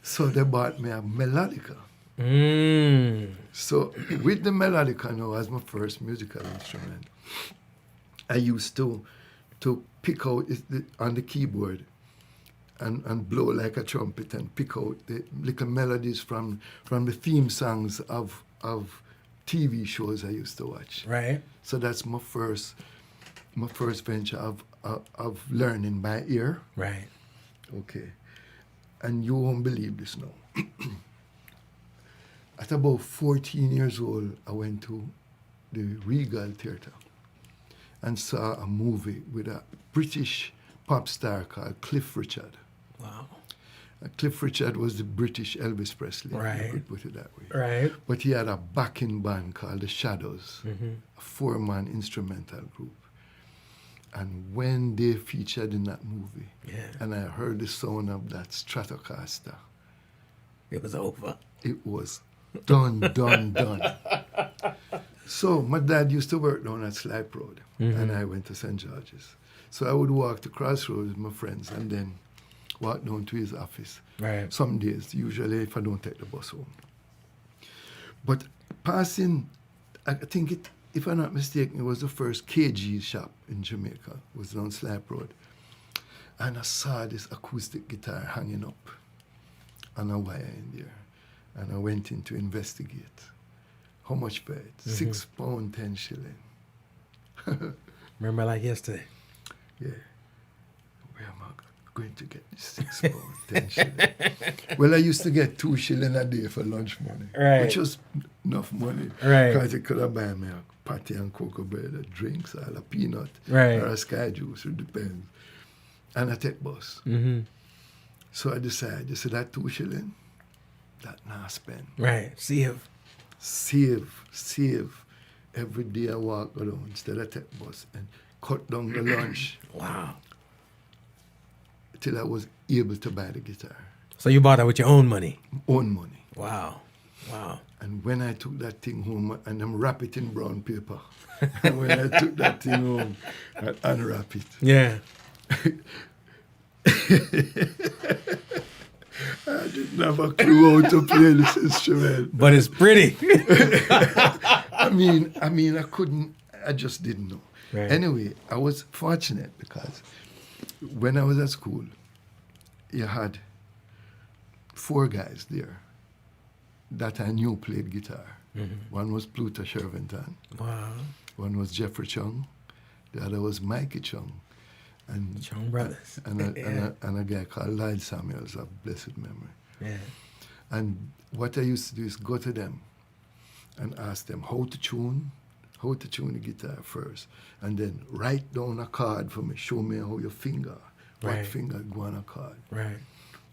So they bought me a melodica. Mm. So with the melodica now as my first musical instrument, I used to pick out on the keyboard and blow like a trumpet and pick out the little melodies from the theme songs of TV shows I used to watch. Right. So that's my first venture of learning by ear. Right. Okay. And you won't believe this now. At about 14 years old, I went to the Regal Theatre and saw a movie with a British pop star called Cliff Richard. Wow. Cliff Richard was the British Elvis Presley, Right. you could put it that way. Right. But he had a backing band called The Shadows, a 4-man instrumental group. And when they featured in that movie, and I heard the sound of that Stratocaster, It was over. it was done. So my dad used to work down at Slipe Road, and I went to St. George's. So I would walk to Crossroads with my friends and then walk down to his office. Right. Some days, usually if I don't take the bus home. But passing, I think if I'm not mistaken, it was the first KG shop in Jamaica. It was on Slap Road. And I saw this acoustic guitar hanging up on a wire in there. And I went in to investigate. How much for it? £6, 10 shilling. Remember like yesterday. Yeah. Where am I going to get this £6, 10 shilling? Well, I used to get 2 shilling a day for lunch money. Right. Which was enough money. Right. Because it could have buy me a patty and cocoa bread, a drinks, or a peanut, Right. or a sky juice, it depends. And I take bus. So I decided, you see that 2 shilling? That now spend. Right. Save. Every day I walk around instead of take bus and cut down the lunch. Wow. Till I was able to buy the guitar. So you bought that with your own money? Own money. Wow. And when I took that thing home, and I'm wrap it in brown paper. And when I took that thing home, I unwrap it. Yeah. I didn't have a clue how to play this instrument. But it's pretty. I just didn't know. Right. Anyway, I was fortunate because when I was at school, you had 4 guys there that I knew played guitar. One was Pluto Shervinton. Wow. One was Jeffrey Chung. The other was Mikey Chung. And Chung brothers. And a guy called Lyle Samuels of blessed memory. Yeah. And what I used to do is go to them and ask them how to tune the guitar first, and then write down a chord for me, show me how your finger, Right. what finger go on a chord. Right.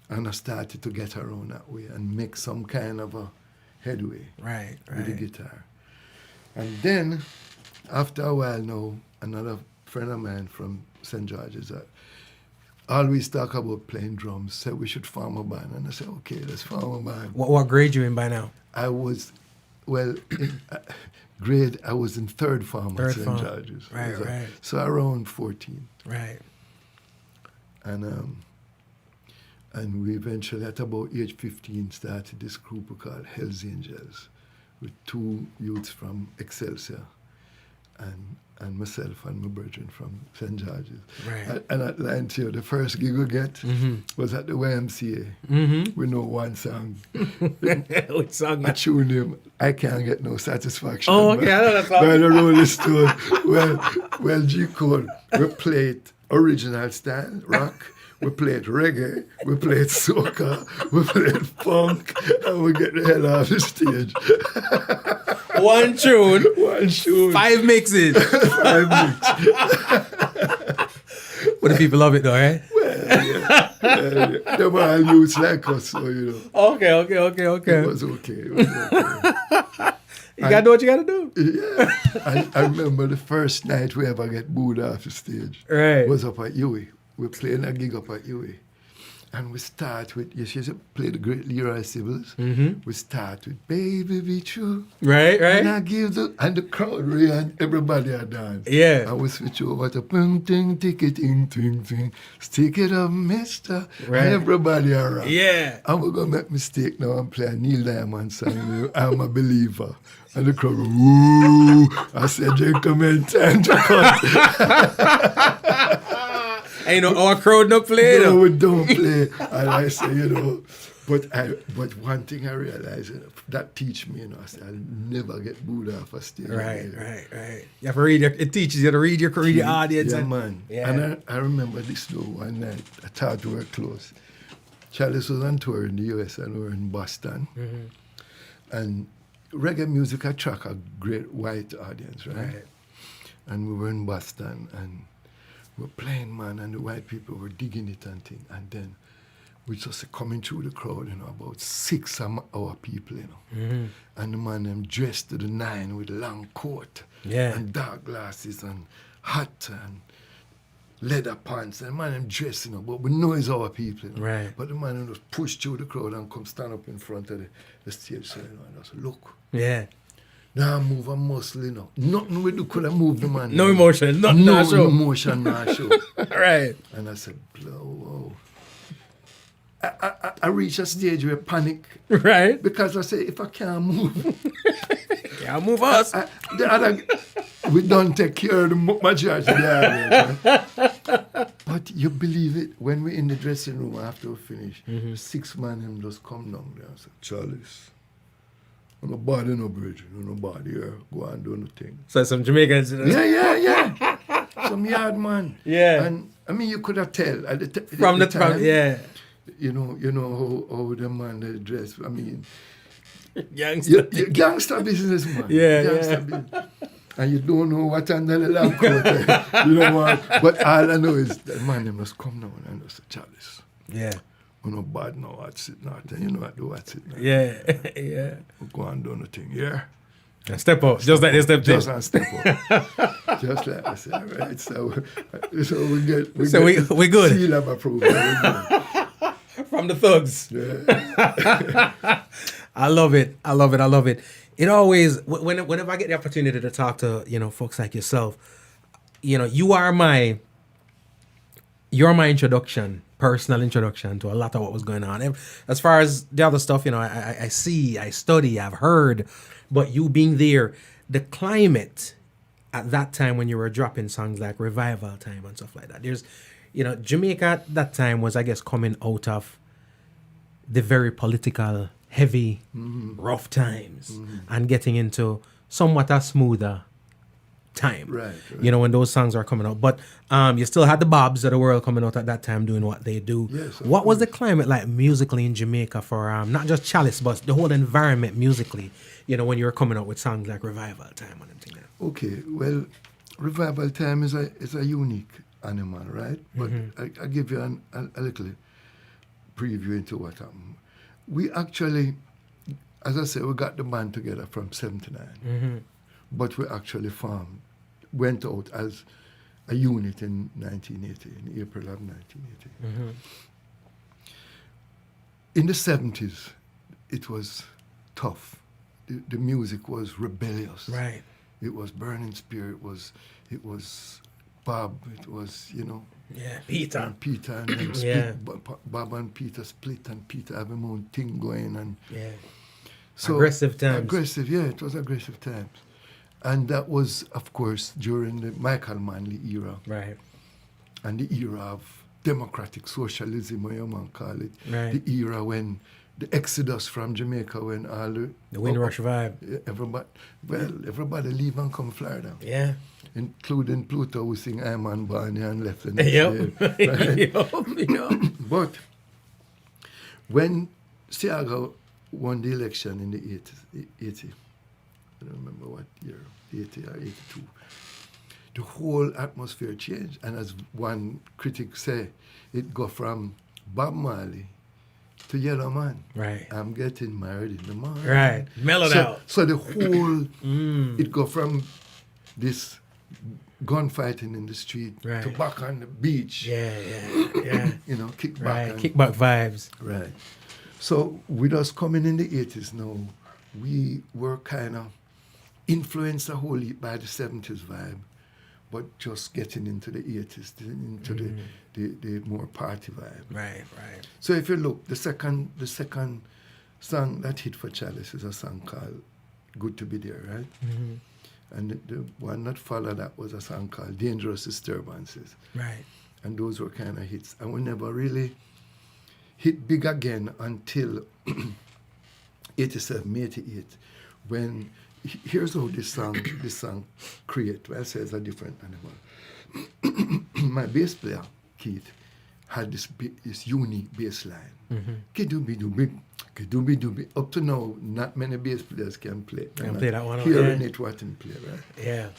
And I started to get around that way and make some kind of a headway Right. with the guitar. And then, after a while now, another friend of mine from St. George's always talk about playing drums, said we should form a band. And I said, okay, let's form a band. What grade you in by now? I was, well, grade, I was in third form at St. Form. George's. Right. So around 14. Right. And we eventually, at about age 15, started this group called Hells Angels with 2 youths from Excelsior and myself and my brethren from St. George's. Right. And at Lantier, the first gig we get was at the YMCA. We know one song. Which song? I tune him. I can't get no satisfaction. Oh, okay, I know that song. By the Rolling Stone. Well, G Cole, we played original style, rock. We played reggae, we played soca, we played funk, and we get the hell off the stage. One tune. 5 mixes. 5 mixes. But the people love it though, right? Well, yeah. Them all youths like us, so you know. Okay. It was okay. You gotta do what you gotta do. Yeah. I remember the first night we ever get booed off the stage. Right. Was up at Huey. We're playing a gig up at Huey. And we start with, you should play the great Leroy Sibbles. We start with Baby Be True. Right. And I give and the crowd and everybody are dance. Yeah. And we switch over to ping, ting, ticky, ting, ting, ting. Stick it up, mister. Right. And everybody are around. Yeah. And we're going to make mistake now and play a Neil Diamond song. I'm a believer. And the crowd go, woo. I said, gentlemen, time to cut. Ain't no our crowd no play. No, we don't play. And I say, you know, but one thing I realized, that teach me, you know, I said, I'll never get booed off a stage. Right. You have to read it teaches you to read your audience. Yeah, and, man. Yeah. And I remember this though, one night, I thought we were close. Chalice was on tour in the US and we were in Boston. And reggae music attract a great white audience, right? And we were in Boston and we're playing, man, and the white people were digging it and thing. And then we just coming through the crowd, you know, about 6 of our people, you know. And the man them dressed to the 9 with long coat and dark glasses and hat and leather pants. And the man them dressed, you know, but we know it's our people, you know. Right. But the man them just pushed through the crowd and come stand up in front of the stage, so, you know, and just look. Yeah. Now move a muscle, you know. Nothing we do could have moved the man. No emotion. No emotion, no show. Right. And I said, whoa. I reached a stage where I panic. Right. Because I said, if I can't move, Yeah, move us. The other, we don't take care of the majority of the audience. But you believe it, when we're in the dressing room after we finish, 6 man him just come down there and say, Chalice, nobody no bridge, nobody here, go and do nothing. So some Jamaicans. Yeah. Some yard man. Yeah. And I mean, you could have tell at the From the time. yeah. You know how the man they dress. I mean, Youngster. gangster business, man. Yeah, Gangster business. And you don't know what under the lamp coat. You know what? But all I know is that man, they must come down and just say, Chalice. Yeah. You know, bad now, what's it not? And you know what do what's it now. Yeah. Yeah. We go and do nothing, yeah? And step up. Just like they stepped in. Just and step up. Just like I said, all right. So we get we good. Seal of approval. From the thugs. Yeah. I love it. It always, whenever I get the opportunity to talk to, folks like yourself, you're my introduction, personal introduction to a lot of what was going on. And as far as the other stuff, I see, I study, I've heard, but you being there, the climate at that time when you were dropping songs like Revival Time and stuff like that, there's, Jamaica at that time was, I guess, coming out of the very political, heavy, rough times and getting into somewhat a smoother time. Right. When those songs are coming out. But you still had the Bobs of the world coming out at that time doing what they do. Yes, what was the climate like musically in Jamaica for not just Chalice, but the whole environment musically, when you were coming out with songs like Revival Time and everything like that? Okay, well, Revival Time is a unique animal, right? But I give you a little preview into what happened. We actually, as I said, we got the band together from 79. But we actually went out as a unit in 1980, in April of 1980. In the 70s, it was tough. The music was rebellious. Right. It was Burning Spear. It was Bob. It was, Yeah, Peter. And Peter and them split. Bob and Peter split, and Peter have his own thing going. And yeah. So aggressive times. Aggressive, yeah. It was aggressive times. And that was, of course, during the Michael Manley era. Right. And the era of democratic socialism, what you might call it. Right. The era when the exodus from Jamaica, when all the Windrush vibe. Everybody leave and come Florida. Yeah. Including Pluto, who sing I'm on Barney and left the next day. Right? But when Siaga won the election in the 80, I don't remember what year, 80 or 82, the whole atmosphere changed. And as one critic say, it go from Bob Marley to Yellow Man. Right. I'm getting married in the morning. Right. Mellowed out. So the whole, it go from this gunfighting in the street to back on the beach. Yeah. Kickback. Right. Kickback vibes. Right. So with us coming in the 80s now, we were kind of influenced a whole heap by the 70s vibe, but just getting into the 80s, into the more party vibe. Right. So if you look, the second song that hit for Chalice is a song called Good to Be There, right? And the one that followed that was a song called Dangerous Disturbances. Right. And those were kind of hits. And we never really hit big again until 87, 88, when here's how this song create. Well, I say it's a different animal. My bass player, Keith, had this unique bass line. Kidoobie. Up to now, not many bass players can play. Can play that one. Hearing it, what him play, right? Yeah.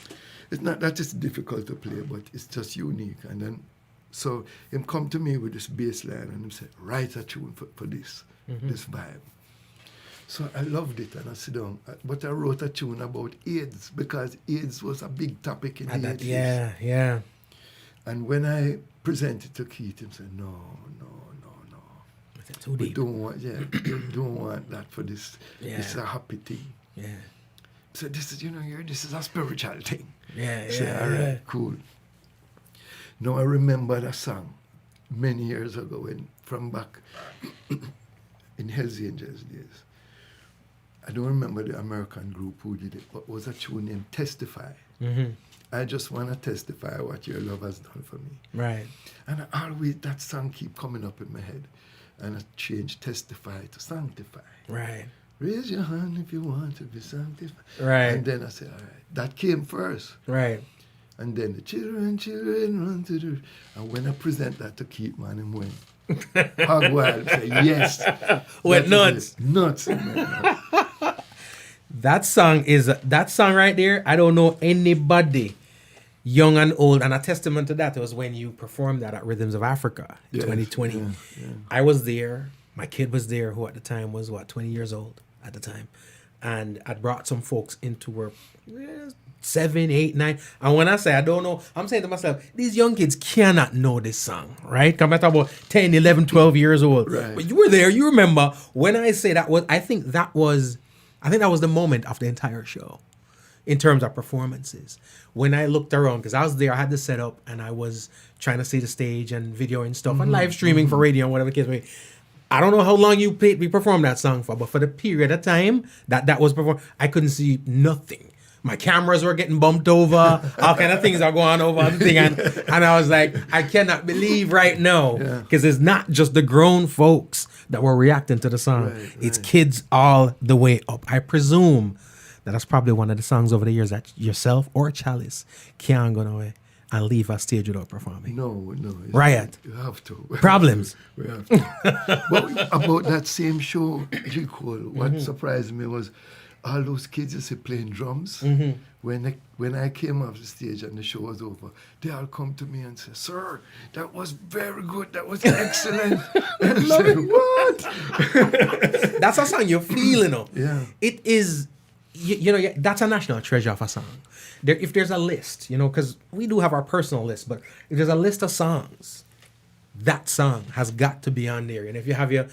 It's not that it's difficult to play, but it's just unique. And then, so him come to me with this bass line and him said, write a tune for this vibe. So I loved it, and I sit down. But I wrote a tune about AIDS, because AIDS was a big topic in the 80s. Yeah. And when I presented to Keith, he said, no. Too deep. We don't want that for this. Yeah. This is a happy thing. Yeah. So this is, this is a spiritual thing. Yeah. All right, cool. Now I remember that song many years ago, from back in Hells Angels days. I don't remember the American group who did it, but it was a tune named Testify. I just want to testify what your love has done for me. Right. And I always, that song keep coming up in my head. And I changed Testify to Sanctify. Right. Raise your hand if you want to be sanctified. Right. And then I said, all right, that came first. Right. And then the children run to the... And when I present that to Keith, man, him went hog wild, say yes. Went nuts. Nuts. Man. That song right there, I don't know anybody, young and old, and a testament to that was when you performed that at Rhythms of Africa in 2020. Yeah. I was there. My kid was there, who at the time was, 20 years old at the time. And I brought some folks into work, 7, 8, 9. And when I say I don't know, I'm saying to myself, these young kids cannot know this song, right? I'm talking about 10, 11, 12 years old. Right. But you were there, you remember. When I say that was, I think that was the moment of the entire show in terms of performances. When I looked around, because I was there, I had the setup, and I was trying to see the stage and video and stuff, and live streaming for radio and whatever the case may be. I don't know how long we performed that song for, but for the period of time that was performed, I couldn't see nothing. My cameras were getting bumped over, all kind of things are going over the thing, and I was like, I cannot believe right now, because it's not just the grown folks that were reacting to the song. Right. It's kids all the way up. I presume that's probably one of the songs over the years that yourself or Chalice can't go away and leave a stage without performing. No. Riot. You have to. Problems. We have to. But about that same show, G. Cole, what surprised me was all those kids used to playing drums. When I came off the stage and the show was over, they all come to me and say, "Sir, that was very good. That was excellent." And I said, "What?" That's a song you're feeling of. Yeah. It is, that's a national treasure of a song. If there's a list, because we do have our personal list, but if there's a list of songs, that song has got to be on there. And if you have your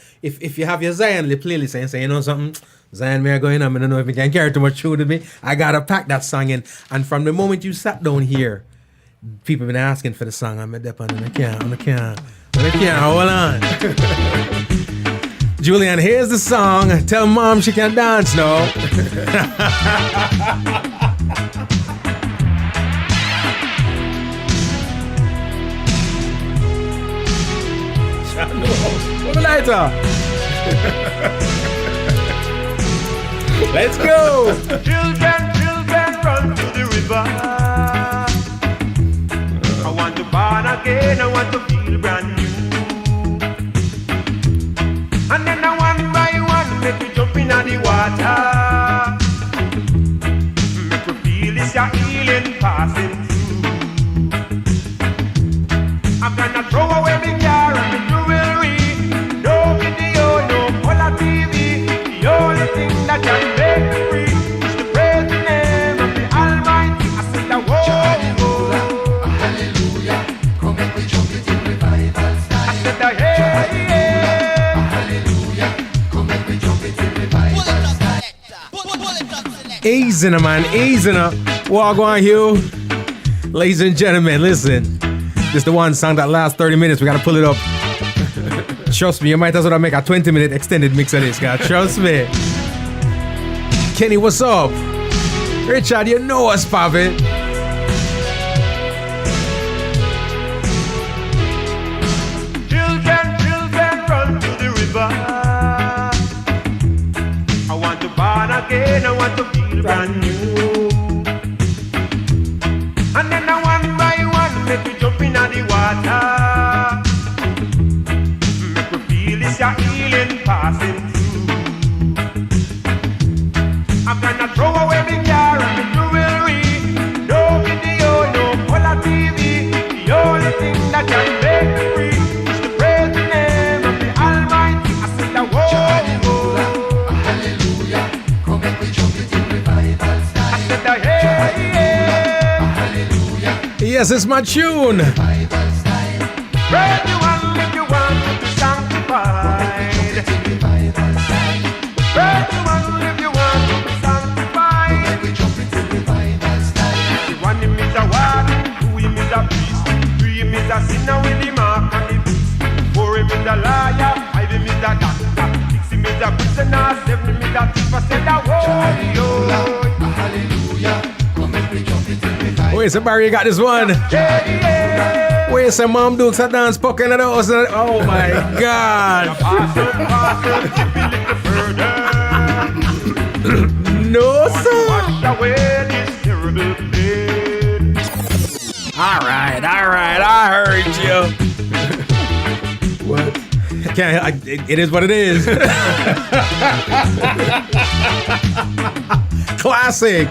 Zion playlist and say, something, Zion may going on, I don't know if you can carry too much through to me. I gotta pack that song in. And from the moment you sat down here, people been asking for the song. I'm at on the can. Hold on. Julian, here's the song. Tell mom she can dance now. Put the lights on. Let's go. Children, run to the river. I want to born again, I want to feel brand new. And then I one by one make we jump in the water. Make we feel this your healing passing through. I'm gonna throw away my car and the jewelry. No video, no color TV. The only thing that can make me free is to praise the name of the Almighty. I said that whoa, Hallelujah, come and we jump it in revival style. I said that hey, Hallelujah, come and we jump it in revival style. Easy now, man. Easy now. Walk on, Hugh. Ladies and gentlemen, listen. This the one song that lasts 30 minutes. We gotta pull it up. Trust me, you might as well make a 20-minute extended mix of this, guy. Trust me. Kenny, what's up? Richard, you know what's poppin'. Children, run to the river. I want to born again, I want to feel brand new. And then I one by one make we jump in the water. Make we feel this your healing passing through. I'm gonna throw away my car and my jewelry. No video, no color TV. The only thing that can make me free is to praise the name of the Almighty. I said that whoa, Hallelujah, come and we jump it in revival style. I said that hey, Hallelujah, Yes, it's my tune. revival style. praise you and if you want to be sanctified. Revival style. Praise you and if you want to be sanctified. We jump it in revival style. The one him is a one, two him is a priest, three him is a sinner with the mark and the beast, four him is a liar, five him is a doctor, six him him is a prisoner, seven him is a thief. I said that whoa, Hallelujah. Come and we jump it in revival. Wait, somebody got this one. yeah. Wait, some mom Dukes a dance poking at the house. Oh my God. Pastor, keep it little further. No, sir. Wash away this terrible pain. All right, I heard you. What? It is what it is. Classic.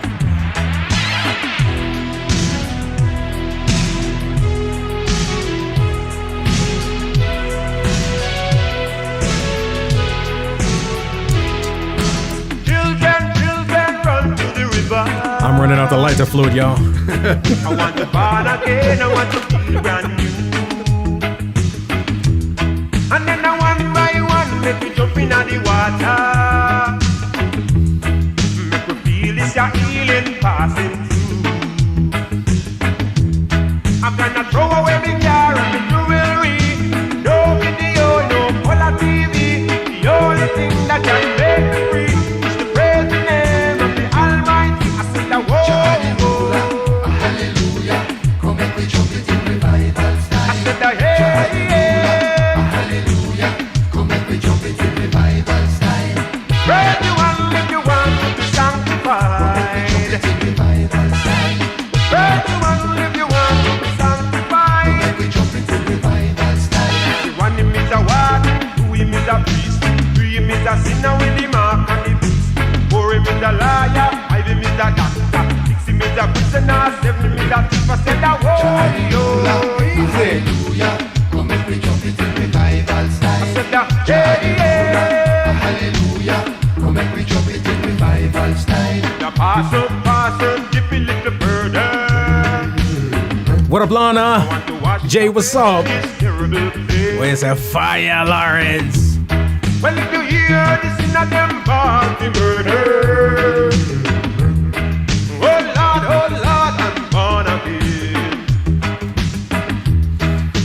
Children, run to the river. I'm running out the lighter fluid, y'all. I want to born again, I want to feel brand new. And then I one by one, make me jump in the water. Make me feel this your healing passing through. I'm gonna throw away my car and my jewelry. No video, no color TV. The only thing that can make me free is to praise the name of the Almighty. I said that whoa, Hallelujah. Come and we jump it in revival style. I said that hey, Hallelujah. Come and we jump it in revival style. praise the one if you want to be sanctified. In revival style. Praise the one if you want to be sanctified. We jump it in revival style. The one him is a warden, two him is a priest, three him is a sinner with the mark and the beast, four him is a liar, five him is a doctor, six him is a prisoner, seven him is a thief. I said that whoa, easy. Hallelujah. Come and we jump it in revival style. I said that yeah. Hallelujah. Come and we jump it in revival style. The pastor, keep a little burden. What up, Lana? Want to watch Jay, what's up? this terrible thing. Where's that fire, Lawrence? Well, if you hear this in a them party murder. Oh Lord, I'm born again.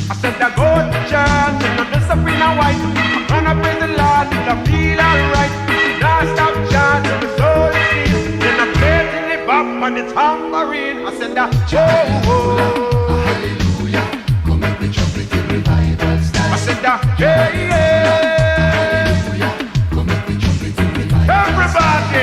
I said I go to church and I'm dressed up in a white. I'm gonna praise the Lord till I feel alright. Now stop chanting the soul is clean. Then I play till the bop and it's tambourine. I said that whoa. Hallelujah. Come and we jump it in revival style. I said that yeah. Hallelujah. Come and we jump it in revival. Everybody,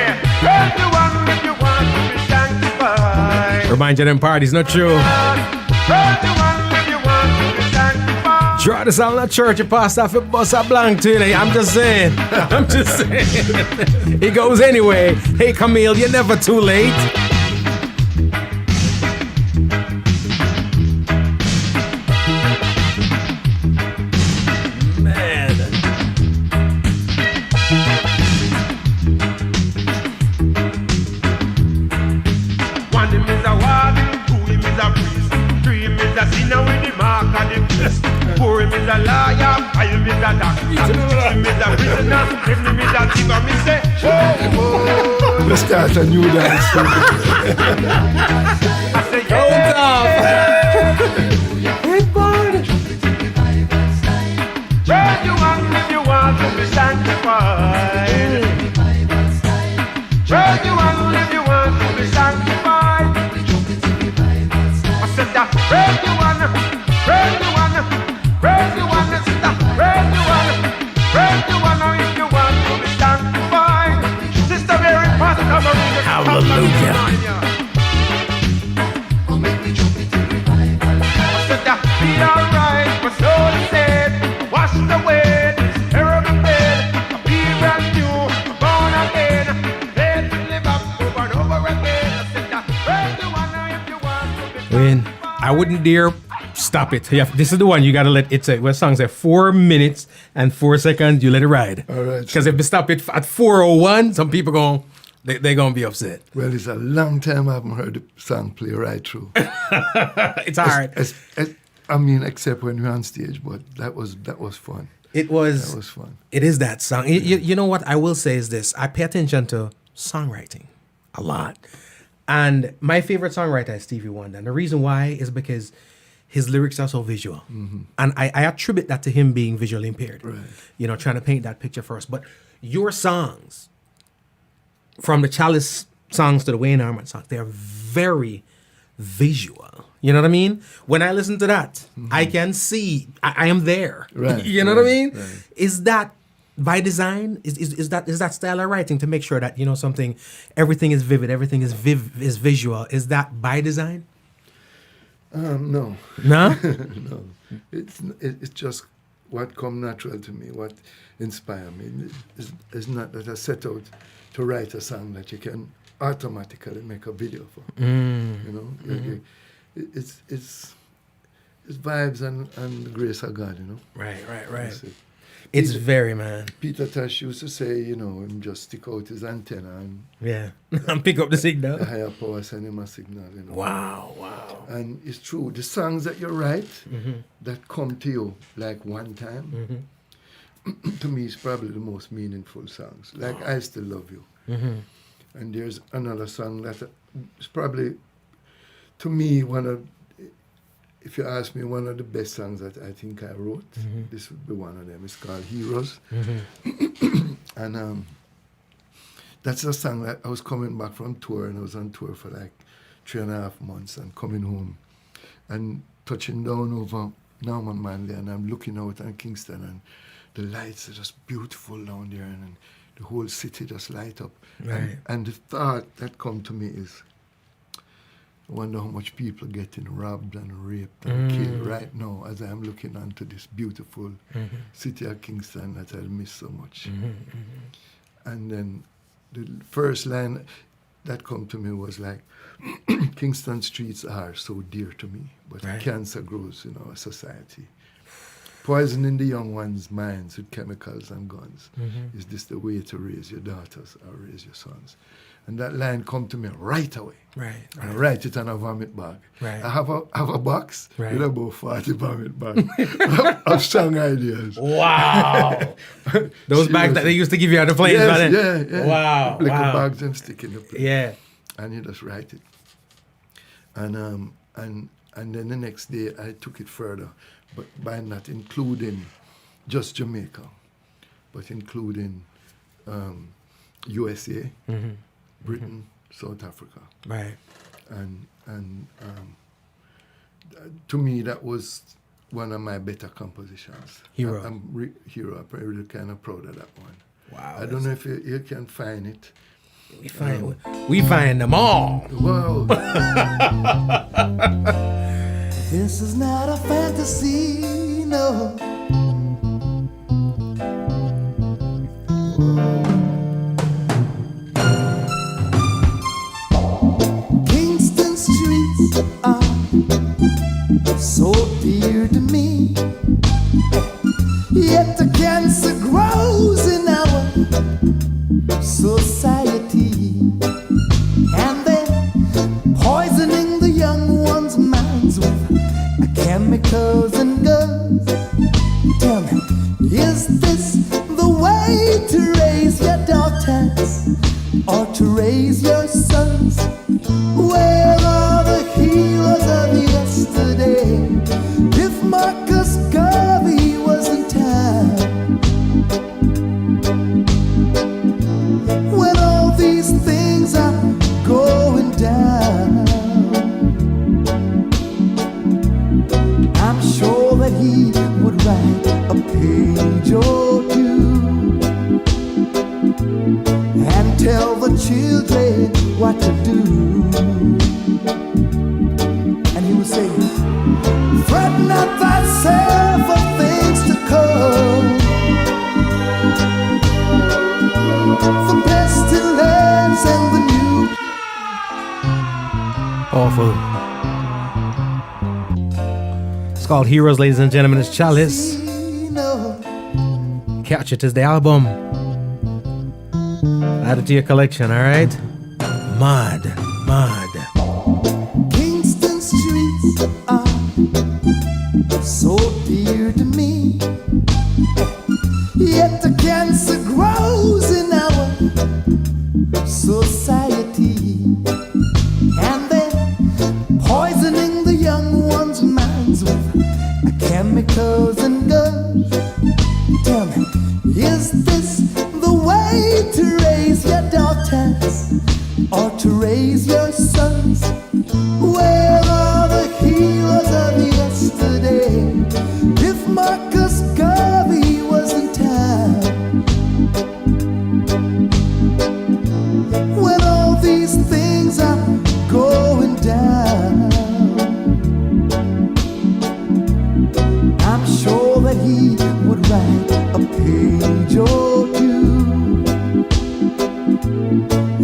everyone, if you want to be sanctified. Remind you them parties, not true. Everyone, if you want to be sanctified. Try this out in the church, you pass off your bus a blank to you. I'm just saying. I'm just saying. It goes anyway. Hey, Camille, you're never too late. Man. One him is a warden, two him is a priest, three him is a sinner with the mark of the beast, four him is a liar, five him is a doctor, six him is a prisoner, seven him is a thief. And me say, whoa. Let's start a new dance. I say, yeah. Praise you one if you want to be sanctified. Praise you one if you want to be sanctified. I said that praise you one, praise you one, praise you one, sister, praise you one, praise you one if you want to be sanctified. Sister Mary, Pastor Maria, Hallelujah. I said that be alright, my soul is saved, washed away this terrible pain. Be brand new, born again, made to live up over and over again. I said that praise you one if you want to be Win. I wouldn't dare stop it. This is the one you gotta let it say. What song's at 4 minutes and 4 seconds? You let it ride. All right. Because if you stop it at 4:01, some people they're gonna be upset. Well, it's a long time I haven't heard the song play right through. It's hard. I mean, except when we're on stage, but that was fun. It was. That was fun. It is that song. You know what I will say is this: I pay attention to songwriting a lot, and my favorite songwriter is Stevie Wonder. And the reason why is because his lyrics are so visual, and I attribute that to him being visually impaired. Right. You know, trying to paint that picture for us. But your songs, from the Chalice songs to the Wayne Armond songs, they're very visual. You know what I mean? When I listen to that, I can see I am there. Right, You know what I mean? right. Is that by design? Is that style of writing to make sure that everything is vivid, everything is visual? Is that by design? No. No? No. It's just what come natural to me, what inspire me. It's not that I set out to write a song that you can automatically make a video for. It's vibes and the grace of God, Right. That's it. It's very, man. Peter Tosh used to say, him just stick out his antenna and Yeah. And pick up the signal. the higher power send him a signal, Wow. And it's true. The songs that you write that come to you like one time, to me, is probably the most meaningful songs. Like I Still Love You. And there's another song that is probably, to me, if you ask me, one of the best songs that I think I wrote. This would be one of them. It's called Heroes. And that's a song that I was coming back from tour, and I was on tour for like 3.5 months, and coming home and touching down over Norman Manley, and I'm looking out on Kingston, and the lights are just beautiful down there, and the whole city just light up. Right. And the thought that come to me is, I wonder how much people getting robbed and raped and killed right now as I'm looking onto this beautiful city of Kingston that I miss so much. And then the first line that come to me was like, Kingston streets are so dear to me, but cancer grows in our society. Poisoning the young ones' minds with chemicals and guns. Is this the way to raise your daughters or raise your sons? And that line come to me right away. Right. And I write it on a vomit bag. Right. I have a box Right. with about 40 vomit bags of strong ideas. Wow. Those bags that they used to give you on the planes, Yes, man. yeah. Wow. Little Wow. bags and stick in the plane. Yeah. And you just write it. And then the next day I took it further, but by not including just Jamaica, but including USA, Britain, South Africa. Right. And to me, that was one of my better compositions. Hero. I'm really kind of proud of that one. Wow. I don't know if you can find it. We find them all. Wow. This is not a fantasy, no. Kingston streets are so dear to me, yet the cancer grows in our society, and they're poisoning the young ones' minds with chemicals and guns. Tell me, is this the way to raise your daughters or to raise your sons? Where are the heroes of yesterday? If Marcus Garvey was in town, when all these things are going down, I'm sure that he would write a page or two and tell the children what to do. And he would say, fret not thyself of things to come, the pestilence and the new. Awful. It's called Heroes, ladies and gentlemen. It's Chalice. Catch it as the album. Add it to your collection, all right? Mad. Kingston streets are so dear to me, yet the cancer grows in our society, and they're poisoning the young ones' minds with chemicals and guns. Tell me, is this the way to raise your sons. Where are the heroes of yesterday? If Marcus Garvey was in town, when all these things are going down, I'm sure that he would write a page or two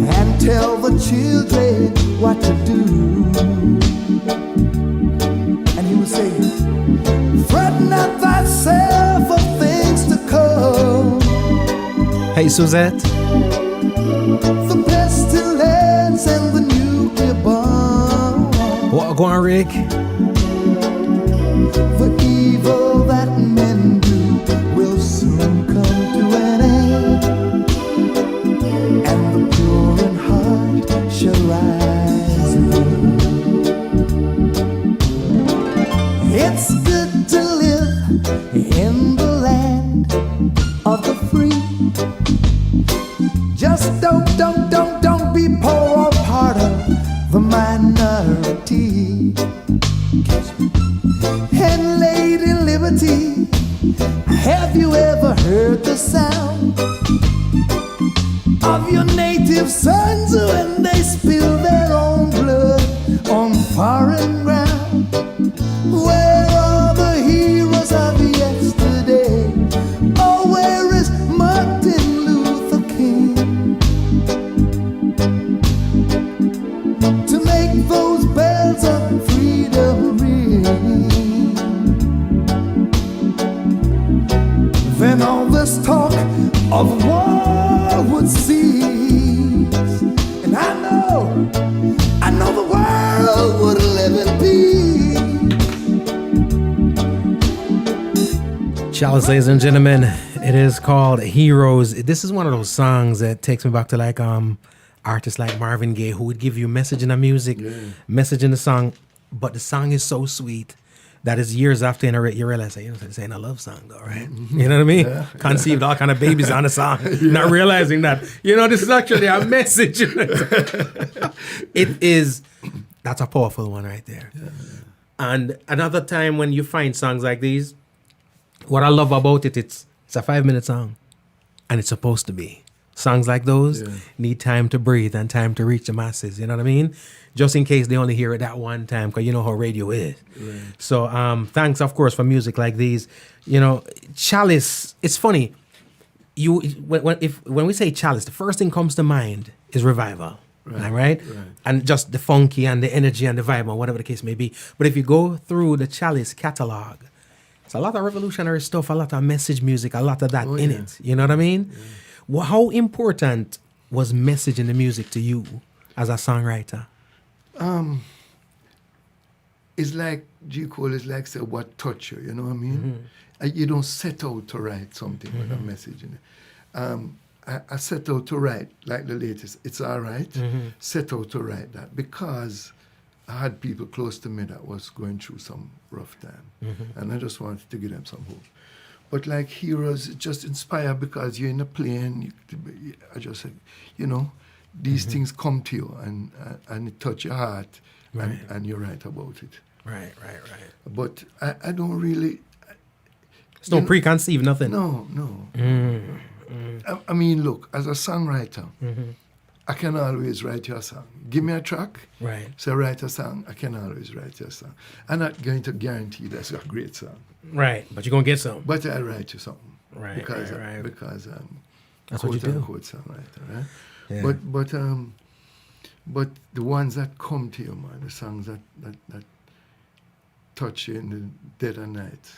and tell the children what to do. And he would say, fret not thyself of things to come. Hey, Suzette. The pestilence and the nuclear bomb. What go on, Rick? The evil that men do will soon come to an end, and the pure in heart shall rise again. It's good to live in the land of the free. Just don't be poor or part of the minority. And Lady Liberty, have you ever heard the sound of your native sons when they spill their own blood on foreign ground? Where are the heroes of yesterday? Oh, where is Martin Luther King to make those bells of freedom ring? Then all this talk of war would cease, and I know the world would live in peace. Chalice, ladies and gentlemen, it is called Heroes. This is one of those songs that takes me back to like artists like Marvin Gaye, who would give you a message in the music, message in the song, but the song is so sweet that is years after you realize, this ain't a love song though, right? You know what I mean? Yeah. Conceived all kind of babies on the song, not realizing that, this is actually a message. That's a powerful one right there. Yeah. And another time when you find songs like these, what I love about it, it's a 5-minute song, and it's supposed to be. Songs like those need time to breathe and time to reach the masses, you know what I mean? Just in case they only hear it that one time, because you know how radio is. Right. So thanks, of course, for music like these. Chalice, it's funny. When we say Chalice, the first thing comes to mind is revival, right? And just the funky and the energy and the vibe or whatever the case may be. But if you go through the Chalice catalog, it's a lot of revolutionary stuff, a lot of message music, a lot of that in it. You know what I mean? Yeah. Well, how important was message in the music to you as a songwriter? It's like G. Cole is like say what touch you know what I mean? You don't set out to write something with a message in it. I set out to write like the latest It's Alright, set out to write that because I had people close to me that was going through some rough time, and I just wanted to give them some hope. But like Heroes, it just inspired because you're in a plane. I just said, these things come to you and it touch your heart, and you write about it. Right. But I don't really. It's no preconceived nothing. No. I mean, look, as a songwriter, I can always write you a song. Give me a track, say write a song, I can always write you a song. I'm not going to guarantee that's a great song. Right, but you're going to get some. But I'll write you something. Right, because that's what you do. Quote songwriter, right? Yeah. But the ones that come to you, man, the songs that touch you in the dead of night.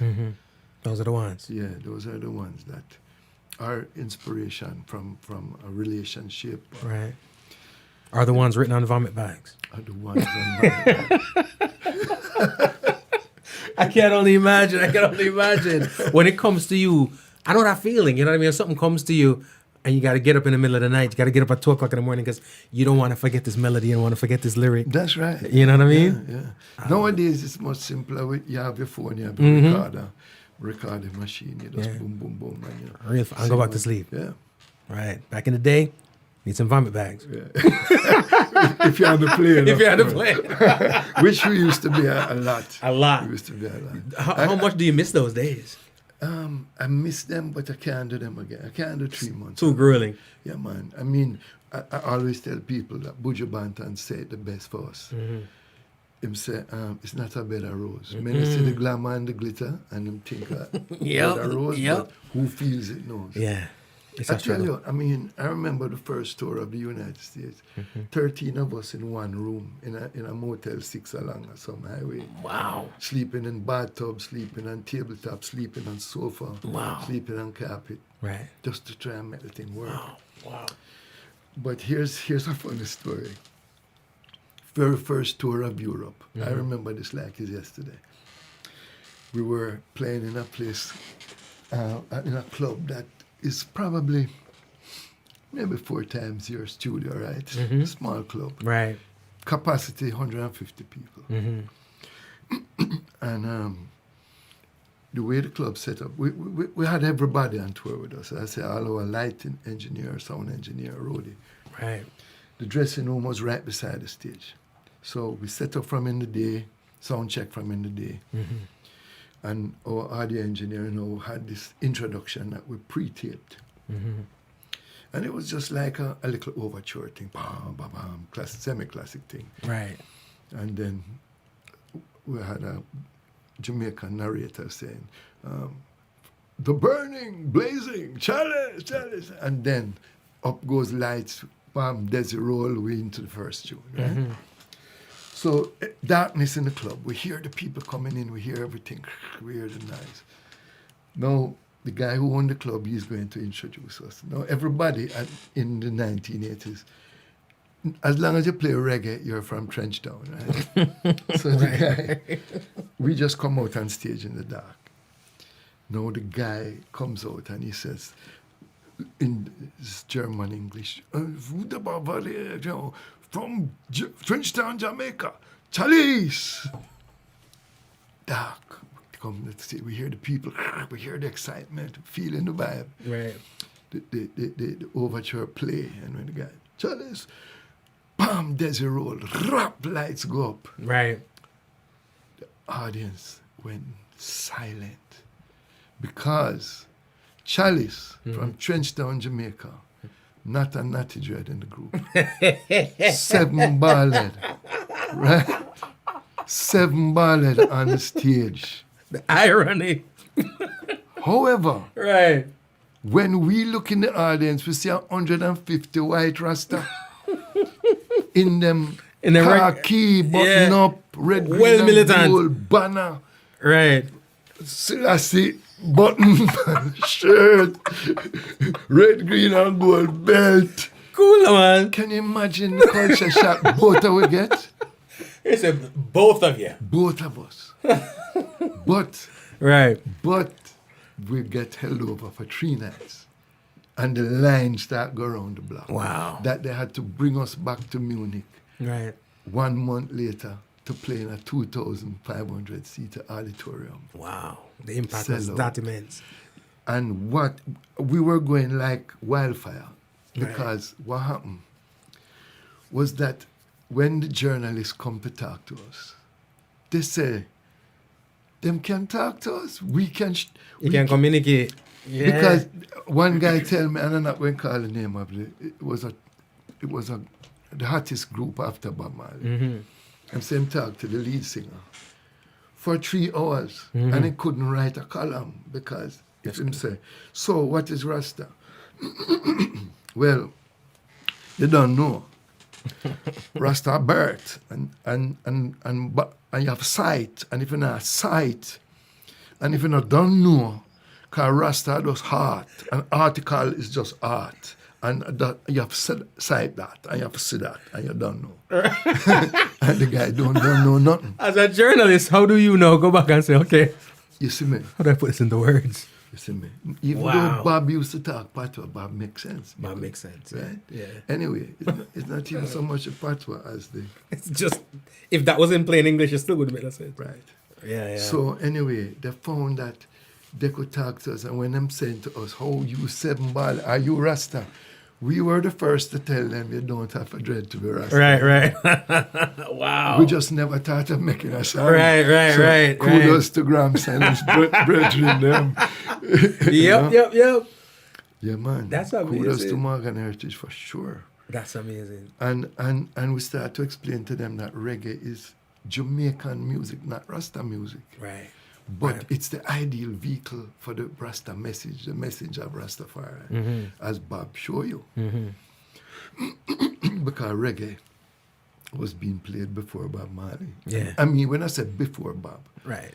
Those are the ones. Yeah, those are the ones that are inspiration from a relationship. Right. Are the ones written on vomit bags. Are the ones on vomit bags. I can only imagine. When it comes to you, I know that feeling, you know what I mean? If something comes to you and you got to get up in the middle of the night, you got to get up at 2 o'clock in the morning because you don't want to forget this melody, you don't want to forget this lyric. That's right. You know what I mean? Yeah. Nowadays, it's much simpler. You have your phone, you have your recording machine, you just boom, boom, boom. And I'll go back to sleep. Yeah. Right. Back in the day, Need some vomit bags. If you're on the plane. If you're on the plane. Which we used to be a lot. A lot. We used to be a lot. How much do you miss those days? I miss them, but I can't do them again. I can't do 3 months. Too grueling. Yeah, man. I mean, I always tell people that Buju Banton said the best for us. Him say, it's not a bed of rose. Many see the glamour and the glitter, and them think that Yep, bed of rose, yep. but who feels it knows. Yeah. It's I a tell struggle. you, I mean, I remember the first tour of the United States. 13 of us in one room in a Motel 6 along some highway. Wow. Sleeping in bathtub, sleeping on tabletop, sleeping on sofa, Wow. sleeping on carpet, Right. just to try and make the thing work. Wow. But here's a funny story. Very first tour of Europe. I remember this like it's yesterday. We were playing in a place, in a club that is probably maybe 4 times your studio, right? Small club. Right. Capacity 150 people. And the way the club set up, we had everybody on tour with us. I say all our lighting engineer, sound engineer, roadie. Right. The dressing room was right beside the stage. So we set up from in the day, sound check from in the day. And our audio engineer, had this introduction that we pre-taped. And it was just like a little overture thing, bam, bam, bam, semi-classic thing. Right. And then we had a Jamaican narrator saying, the burning, blazing, chalice, chalice. And then up goes lights, bam, Desi roll, we into the first tune, right? So darkness in the club. We hear the people coming in. We hear everything. We hear the noise. Now, the guy who owned the club, he's going to introduce us. Now, everybody in the 1980s, as long as you play reggae, you're from Trenchtown, right? So the guy, we just come out on stage in the dark. Now the guy comes out and he says, in German English, from Trenchtown, Jamaica, Chalice. Dark. Come, let's see. We hear the people. We hear the excitement, feeling the vibe. Right. The overture play, and when the guy Chalice, bam, Desi roll, rap, lights go up. Right. The audience went silent because Chalice from Trenchtown, Jamaica. Not a natty dread in the group. 7 ballad, right? 7 ballad on the stage. The irony. However, Right. when we look in the audience, we see 150 white rasta in them khaki, button up, red, green, Well and militant. gold banner. Right. Selassie button shirt, red, green, and gold belt. Cool, man. Can you imagine the culture shock both of we get? It's both of you. Both of us. But we get held over for 3 nights. And the line start go around the block. Wow. That they had to bring us back to Munich Right. 1 month later to play in a 2,500-seater auditorium. Wow. The impact was Sell out. that immense. And we were going like wildfire because what happened was that when the journalists come to talk to us, they say, them can talk to us, we can... You can communicate. Yeah. Because one guy tell me, and I'm not going to call the name of it, it was the hottest group after Bob Marley. And same talk to the lead singer for 3 hours, and he couldn't write a column because if him say, so what is Rasta? Well, you don't know. Rasta birth and you have sight, and if you not sight, and if you not don't know, because Rasta does heart, an article is just art. And that, you have to cite that, and you have to see that, and you don't know. And the guy don't know nothing. As a journalist, how do you know? Go back and say, okay, You see me? how do I put this into words? You see me? Even Wow. though Bob used to talk patois, Bob makes sense. That makes sense. Right? Yeah. Anyway, it's not even so much a patois as the... It's just, if that was in plain English, it still would make sense. Right. Yeah. So anyway, they found that they could talk to us, and when them saying to us, how you 7 ball, are you Rasta? We were the first to tell them you don't have a dread to be Rasta. Right. Wow. We just never thought of making a song. Right. Kudos to Grams and his brethren them. Yep. Yeah, man. That's amazing. Kudos to Morgan Heritage for sure. That's amazing. And we start to explain to them that reggae is Jamaican music, not Rasta music. Right. But it's the ideal vehicle for the Rasta message, the message of Rastafari, as Bob showed you. Because reggae was being played before Bob Marley. Yeah. I mean, when I said before Bob, Right.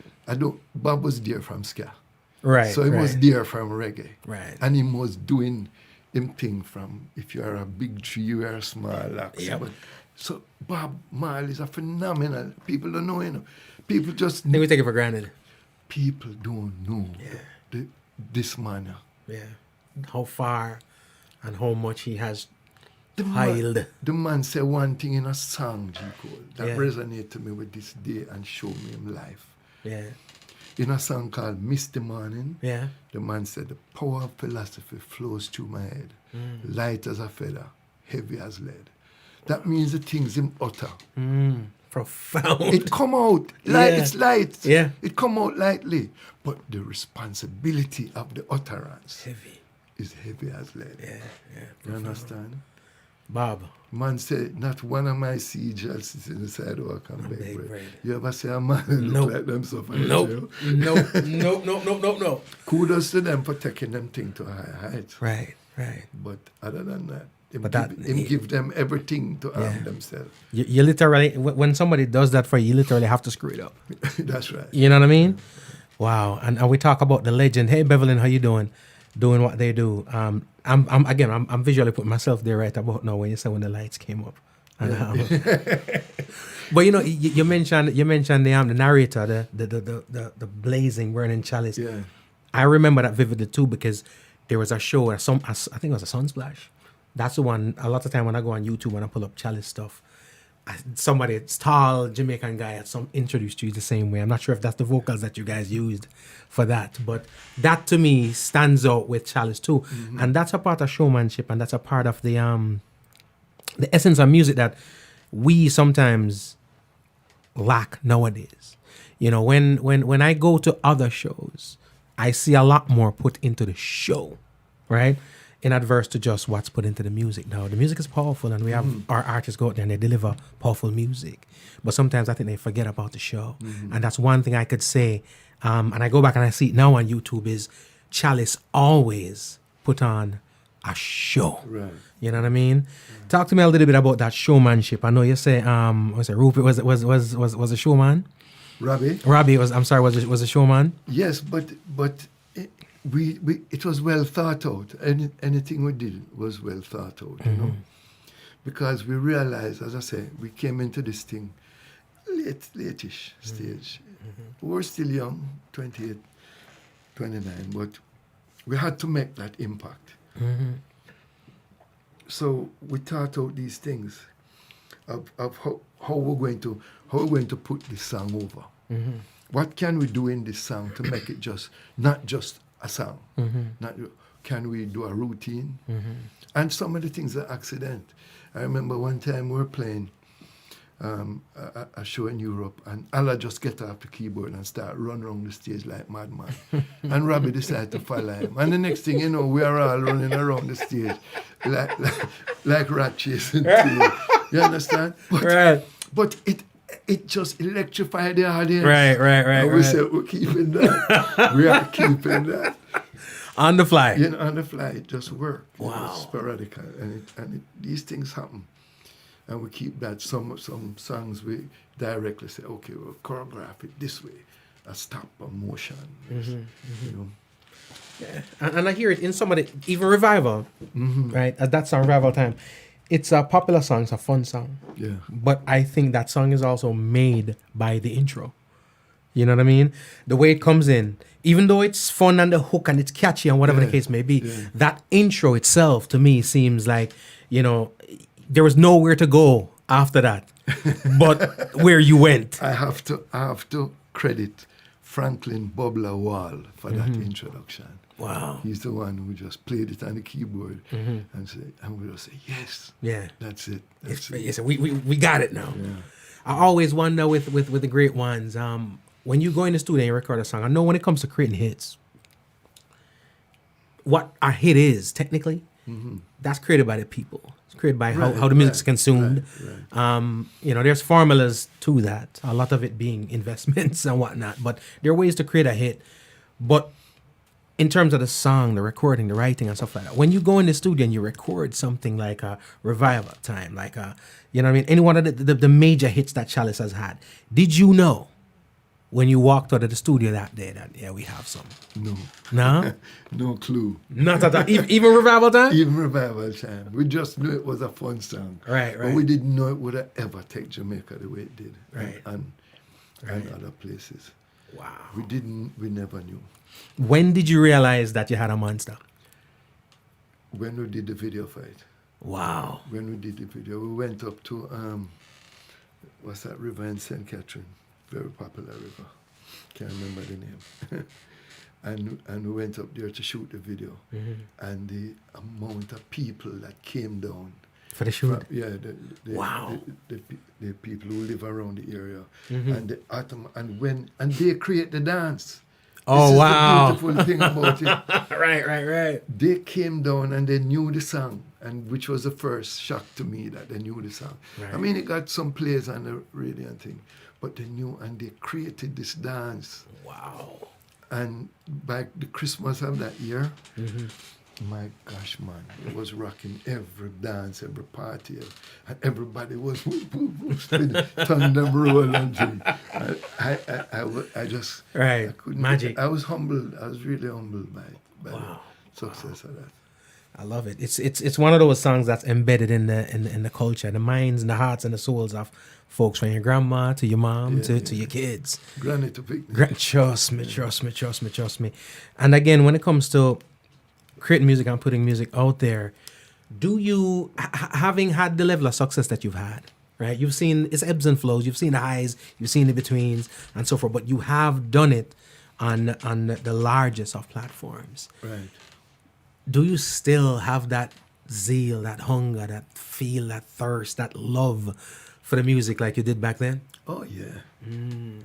Bob was there from ska. Right. So he was there from reggae. Right. And he was doing him thing from, if you are a big tree, you are a small ox. Yep. So Bob Marley is a phenomenal. People don't know, you know. People just... I think we take it for granted. People don't know this man. Yeah. How far and how much he has The man said one thing in a song, G. Cole, that resonated to me with this day and showed me him life. Yeah. In a song called Misty Morning, Yeah. the man said, the power of philosophy flows through my head, light as a feather, heavy as lead. That means the things him utter. Profound. It come out, light, it's light. Yeah. It come out lightly. But the responsibility of the utterance Heavy. is heavy as lead. Yeah. You understand? Bob. Man said, not one of my seed shall sit in the sidewalk and beg beg bread. bread. You ever see a man look Nope. like them suffer? Nope. Kudos to them for taking them thing to a high height. Right. But other than that, But give them everything to arm themselves. You literally, when somebody does that for you, you literally have to screw it up. That's right. You know what I mean? Wow. And we talk about the legend. Hey, Beverlyn, how you doing? Doing what they do. I'm visually putting myself there right about now when you say when the lights came up. And, but you know, you mentioned the narrator, the blazing burning chalice. Yeah. I remember that vividly too because there was a show, I think it was a Sunsplash. That's the one. A lot of time when I go on YouTube and I pull up chalice stuff, somebody, tall Jamaican guy, had introduced you the same way. I'm not sure if that's the vocals that you guys used for that, but that to me stands out with chalice too, and that's a part of showmanship, and that's a part of the essence of music that we sometimes lack nowadays. You know, when I go to other shows, I see a lot more put into the show, right? In adverse to just what's put into the music. Now, the music is powerful, and we have our artists go out there and they deliver powerful music. But sometimes I think they forget about the show. And that's one thing I could say. And I go back and I see it now on YouTube is Chalice always put on a show. Right. You know what I mean? Talk to me a little bit about that showmanship. I know you say, Rupert was a showman. Robbie was a showman. Yes, but it was well thought out. Anything we did was well thought out, you know, because we realized, as I say, we came into this thing late-ish stage. We were still young, 28, 29, but we had to make that impact. So we thought out these things of how we're going to put this song over. What can we do in this song to make it not just a song? Can we do a routine? And some of the things are accident. I remember one time we were playing a show in Europe, and Allah just get off the keyboard and start run around the stage like madman. And Robbie decided to follow him. And the next thing you know, we are all running around the stage like rat chasing tail. You understand? But it just electrified the audience. Right. And we said, we're keeping that. We are keeping that. On the fly. You know, on the fly, it just worked. Wow. It was sporadic. And these things happen. And we keep that. Some songs we directly say, okay, we'll choreograph it this way. A stop, a motion. You know. Yeah. And I hear it in some of the, even Revival, right? At that song, Revival Time. It's a popular song, it's a fun song. Yeah. But I think that song is also made by the intro. You know what I mean? The way it comes in, even though it's fun and the hook and it's catchy and whatever the case may be, that intro itself to me seems like, you know, there was nowhere to go after that, but where you went. I have to credit Franklin Bubler Wall for that introduction. Wow. He's the one who just played it on the keyboard and we just say, yes, Yeah. that's it. That's Yes, we got it now. Yeah. I always wonder with the great ones, when you go in the studio and record a song, I know when it comes to creating hits, what a hit is technically, that's created by the people. It's created by how the music's consumed. Right. There's formulas to that. A lot of it being investments and whatnot. But there are ways to create a hit. But in terms of the song, the recording, the writing, and stuff like that, when you go in the studio and you record something like a Revival Time, like any one of the major hits that Chalice has had, did you know when you walked out of the studio that day that we have some? No, no clue. Not at all. Even Revival Time. Even Revival Time. We just knew it was a fun song. Right. But we didn't know it would have ever take Jamaica the way it did. Right. And other places. Wow. We never knew. When did you realize that you had a monster? When we did the video for it. Wow. When we did the video, we went up to what's that river in St. Catherine? Very popular river. Can't remember the name. and we went up there to shoot the video. And the amount of people that came down for the shoot. Wow. The people who live around the area. And the atom and they create the dance. Oh, this wow. is the beautiful thing about it. Right. They came down and they knew the song, and which was the first shock to me that they knew the song. Right. I mean, it got some plays on the radio and thing, but they knew and they created this dance. Wow. And by the Christmas of that year, my gosh, man, it was rocking every dance, every party, and everybody was tongue them roll and thing. I just right. I couldn't. Magic. I was humbled. I was really humbled by wow. the success of that. I love it. It's one of those songs that's embedded in the culture, the minds and the hearts and the souls of folks, from your grandma to your mom to your kids. Granny to picnic. Trust me. And again, when it comes to creating music and putting music out there, do you, having had the level of success that you've had, right? You've seen its ebbs and flows, you've seen the highs, you've seen the betweens and so forth, but you have done it on the largest of platforms. Right. Do you still have that zeal, that hunger, that feel, that thirst, that love for the music like you did back then? Oh, yeah.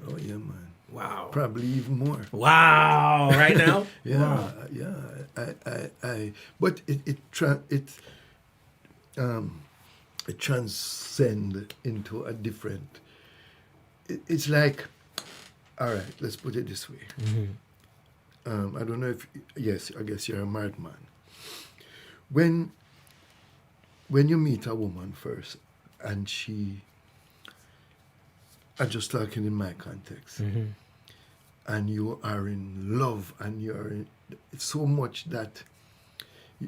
Oh, yeah, man. Wow. Probably even more. Wow. Right now? Yeah. Wow. Yeah. But it transcends into a different. It's like, all right, let's put it this way. I don't know if, yes, I guess you're a married man. When you meet a woman first, and I'm just talking in my context, and you are in love, and you're in so much that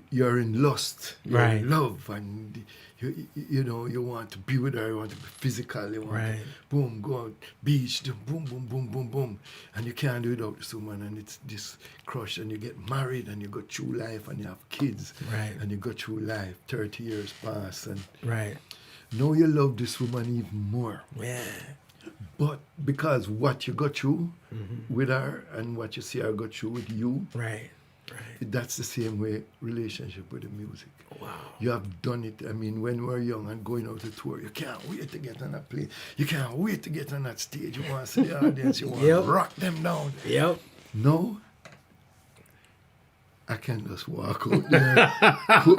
you're in lust, you're in love, and you want to be with her, you want to be physical, you want to boom, go out, beach, boom, boom, boom, boom, boom, and you can't do it without this woman, and it's this crush, and you get married, and you go through life, and you have kids, and you go through life, 30 years pass, and now you love this woman even more. Yeah. But because what you go through with her and what you see her go through with you, that's the same way relationship with the music. Wow. You have done it. I mean, when we were young and going out to tour, you can't wait to get on that plane. You can't wait to get on that stage. You want to see the audience. You want to rock them down. Yep. No, I can just walk out there,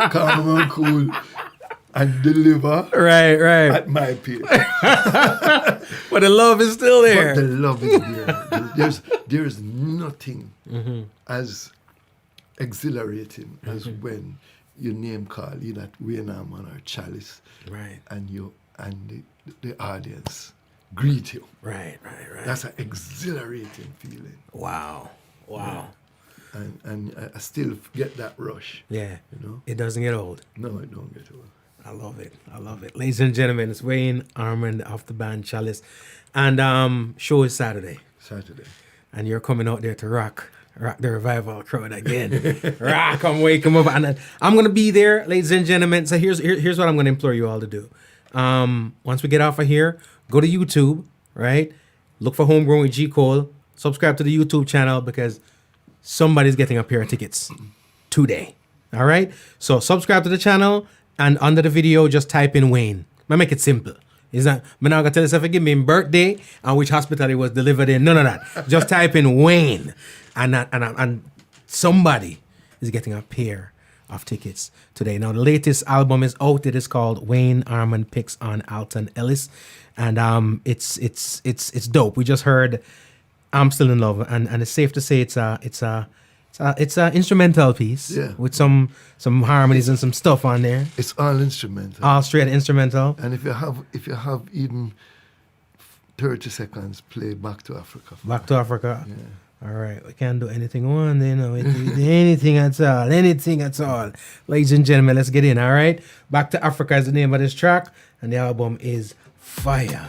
calm and cool, and deliver at my pace. But the love is still there. But the love is there. There's nothing as exhilarating as when you name call either Wayne Armond or Chalice, and the audience greet you. Right. That's an exhilarating feeling. Wow. Yeah. And I still get that rush. Yeah. It doesn't get old. No, it don't get old. I love it. Ladies and gentlemen, it's Wayne Armond of the Band Chalice. And show is Saturday. And you're coming out there to rock the Revival crowd again. Rock them, wake them up. And I'm going to be there, ladies and gentlemen. So here's what I'm going to implore you all to do. Once we get off of here, go to YouTube, right? Look for Homegrown with G. Cole. subscribe to the YouTube channel because somebody's getting a pair of tickets today. All right? So subscribe to the channel and under the video, just type in Wayne. I make it simple. Is that I'm not gonna tell yourself give me birthday and which hospital it was delivered in. None of that. Just type in Wayne and somebody is getting a pair of tickets today. Now the latest album is out. It is called Wayne Armond Picks on Alton Ellis, and it's dope. We just heard I'm Still in Love, and it's safe to say it's a instrumental piece with some harmonies and some stuff on there. It's all instrumental. All straight instrumental. And if you have even 30 seconds, play Back to Africa. Back to Africa. Yeah. All right, we can't do anything on, anything at all. Ladies and gentlemen, let's get in, all right? Back to Africa is the name of this track, and the album is Fire.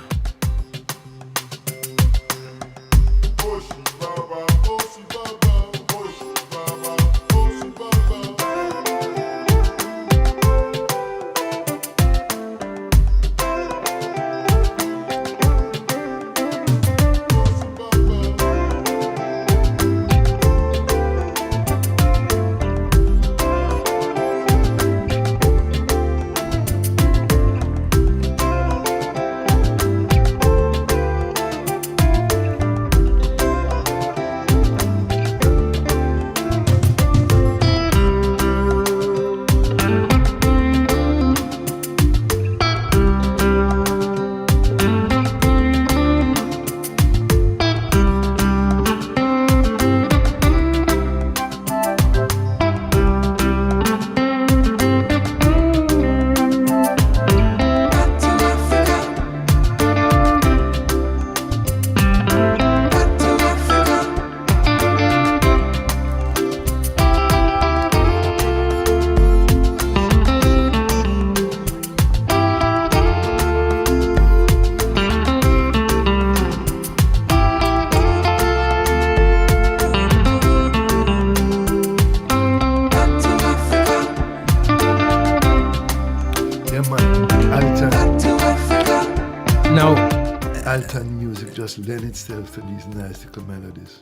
Lend itself to these nice little melodies.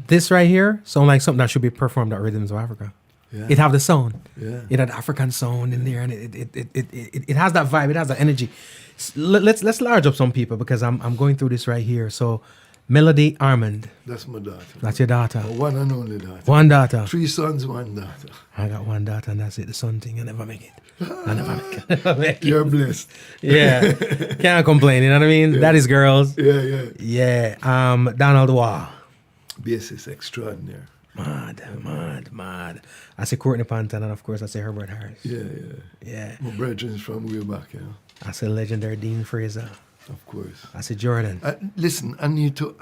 This right here sounds like something that should be performed at Rhythms of Africa. Yeah. It have the sound. Yeah. It had African sound in there, and it has that vibe. It has that energy. Let's large up some people because I'm going through this right here. So, Melody Armond. That's my daughter. That's your daughter. My one and only daughter. One daughter. 3 sons, 1 daughter. I got 1 daughter, and that's it. The son thing, I never make it. I never make it. You're blessed. Yeah, can't complain. You know what I mean? Yeah. That is girls. Yeah. Donald Waugh. Bassist extraordinaire. Mad. I say Courtney Panton, and of course I say Herbert Harris. Yeah. My brethren's from way back, I say legendary Dean Fraser. Of course. I say Jordan. Listen, I need to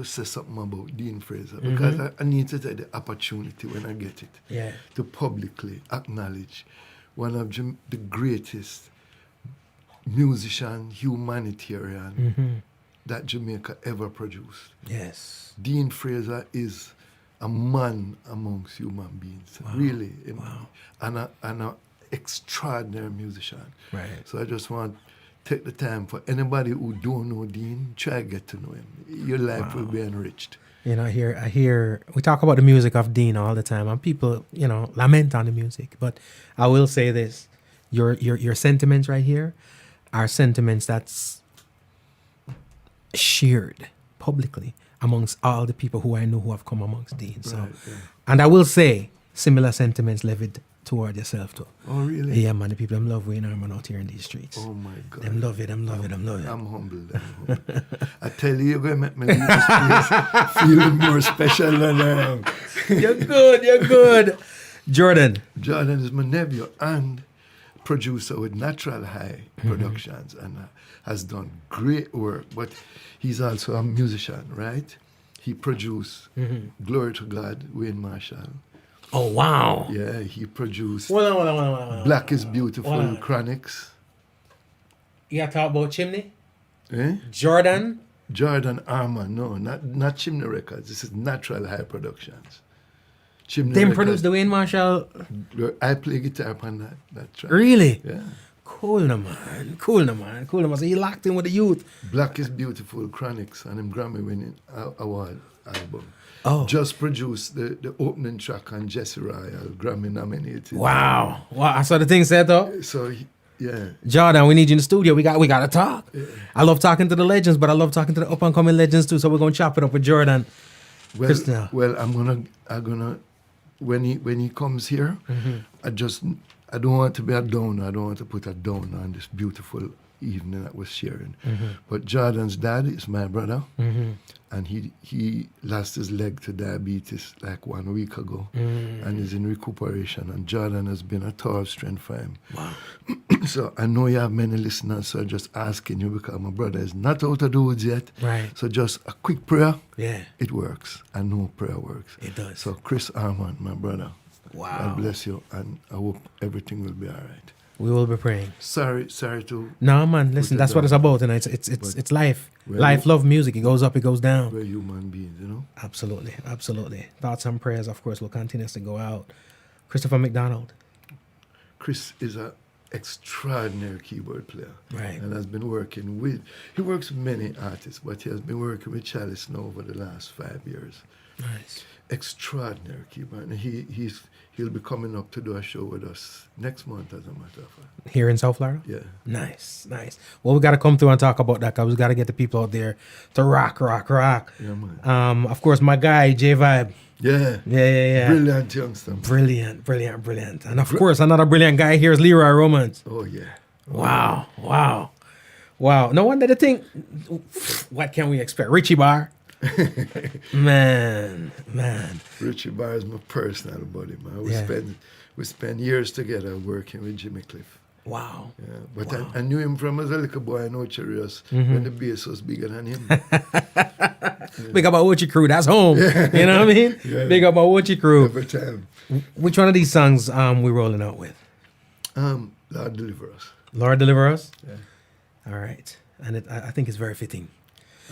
say something about Dean Fraser because I need to take the opportunity when I get it to publicly acknowledge one of the greatest musician, humanitarian that Jamaica ever produced. Yes. Dean Fraser is a man amongst human beings, really, and an extraordinary musician. Right. So I just want take the time for anybody who don't know Dean, try to get to know him. Your life will be enriched. You know, I hear we talk about the music of Dean all the time, and people, lament on the music. But I will say this: your sentiments right here are sentiments that's shared publicly amongst all the people who I know who have come amongst Dean. So, and I will say similar sentiments levied toward yourself too. Oh, really? Yeah, man. The people them love Wayne Armond out here in these streets. Oh my God. Them love it. I'm humbled. I tell you, you're going to make me leave this place feeling more special than I am. You're good. Jordan is my nephew and producer with Natural High Productions and has done great work. But he's also a musician, right? He produced Glory to God, Wayne Marshall. Oh, wow. Yeah, he produced Hold on. Black is Beautiful, Chronics. You talk about Chimney? Eh? Jordan Armond, no, not Chimney Records. This is Natural High Productions. Chimney Them Records. produced the Wayne Marshall. I play guitar on that track. Really? Yeah. Cool no man. So he locked in with the youth. Black is Beautiful Chronics and him Grammy winning award album. Oh. Just produced the opening track on Jesse Royal, Grammy nominated. Wow. I saw the thing said though. So yeah. Jordan, we need you in the studio. We got to talk. Yeah. I love talking to the legends, but I love talking to the up and coming legends too. So we're gonna chop it up with Jordan. Well, I'm gonna when he comes here, I don't want to be a downer. I don't want to put a down on this beautiful evening that we're sharing. But Jordan's dad is my brother, and he lost his leg to diabetes like 1 week ago, and is in recuperation. And Jordan has been a tower strength for him. Wow. So I know you have many listeners, so I'm just asking you because my brother is not out of the woods yet. Right. So just a quick prayer. Yeah. It works. I know prayer works. It does. So Chris Armond, my brother. Wow. God bless you, and I hope everything will be all right. We will be praying. Sorry to. No, man, listen, that's what it's about, and it's life. Life, love, music. It goes up, it goes down. We're human beings, you know? Absolutely. Thoughts and prayers, of course, will continuously go out. Christopher McDonald. Chris is an extraordinary keyboard player. Right. And has been working with, he works with many artists, but he has been working with Chalice now over the last 5 years. Nice. Extraordinary keyboard. And he'll be coming up to do a show with us next month, as a matter of fact. Here in South Florida? Yeah. Nice. Well, we got to come through and talk about that, because we got to get the people out there to rock. Yeah, man. Of course, my guy, J Vibe. Yeah. Brilliant youngster. Brilliant. And of course, another brilliant guy here is Leroy Romance. Oh, yeah. Wow. No wonder the thing, what can we expect? Richie Bar. man. Richie Barr is my personal buddy, man. We spend years together working with Jimmy Cliff. Wow. Yeah, but I knew him from as a little boy in Ocherios when the bass was bigger than him. Big up our Ochi crew, that's home. Yeah. You know what I mean? Yeah. Big up our Ochi crew. Every time. Which one of these songs we rolling out with? Lord Deliver Us. Lord Deliver Us? Yeah. All right. And I think it's very fitting.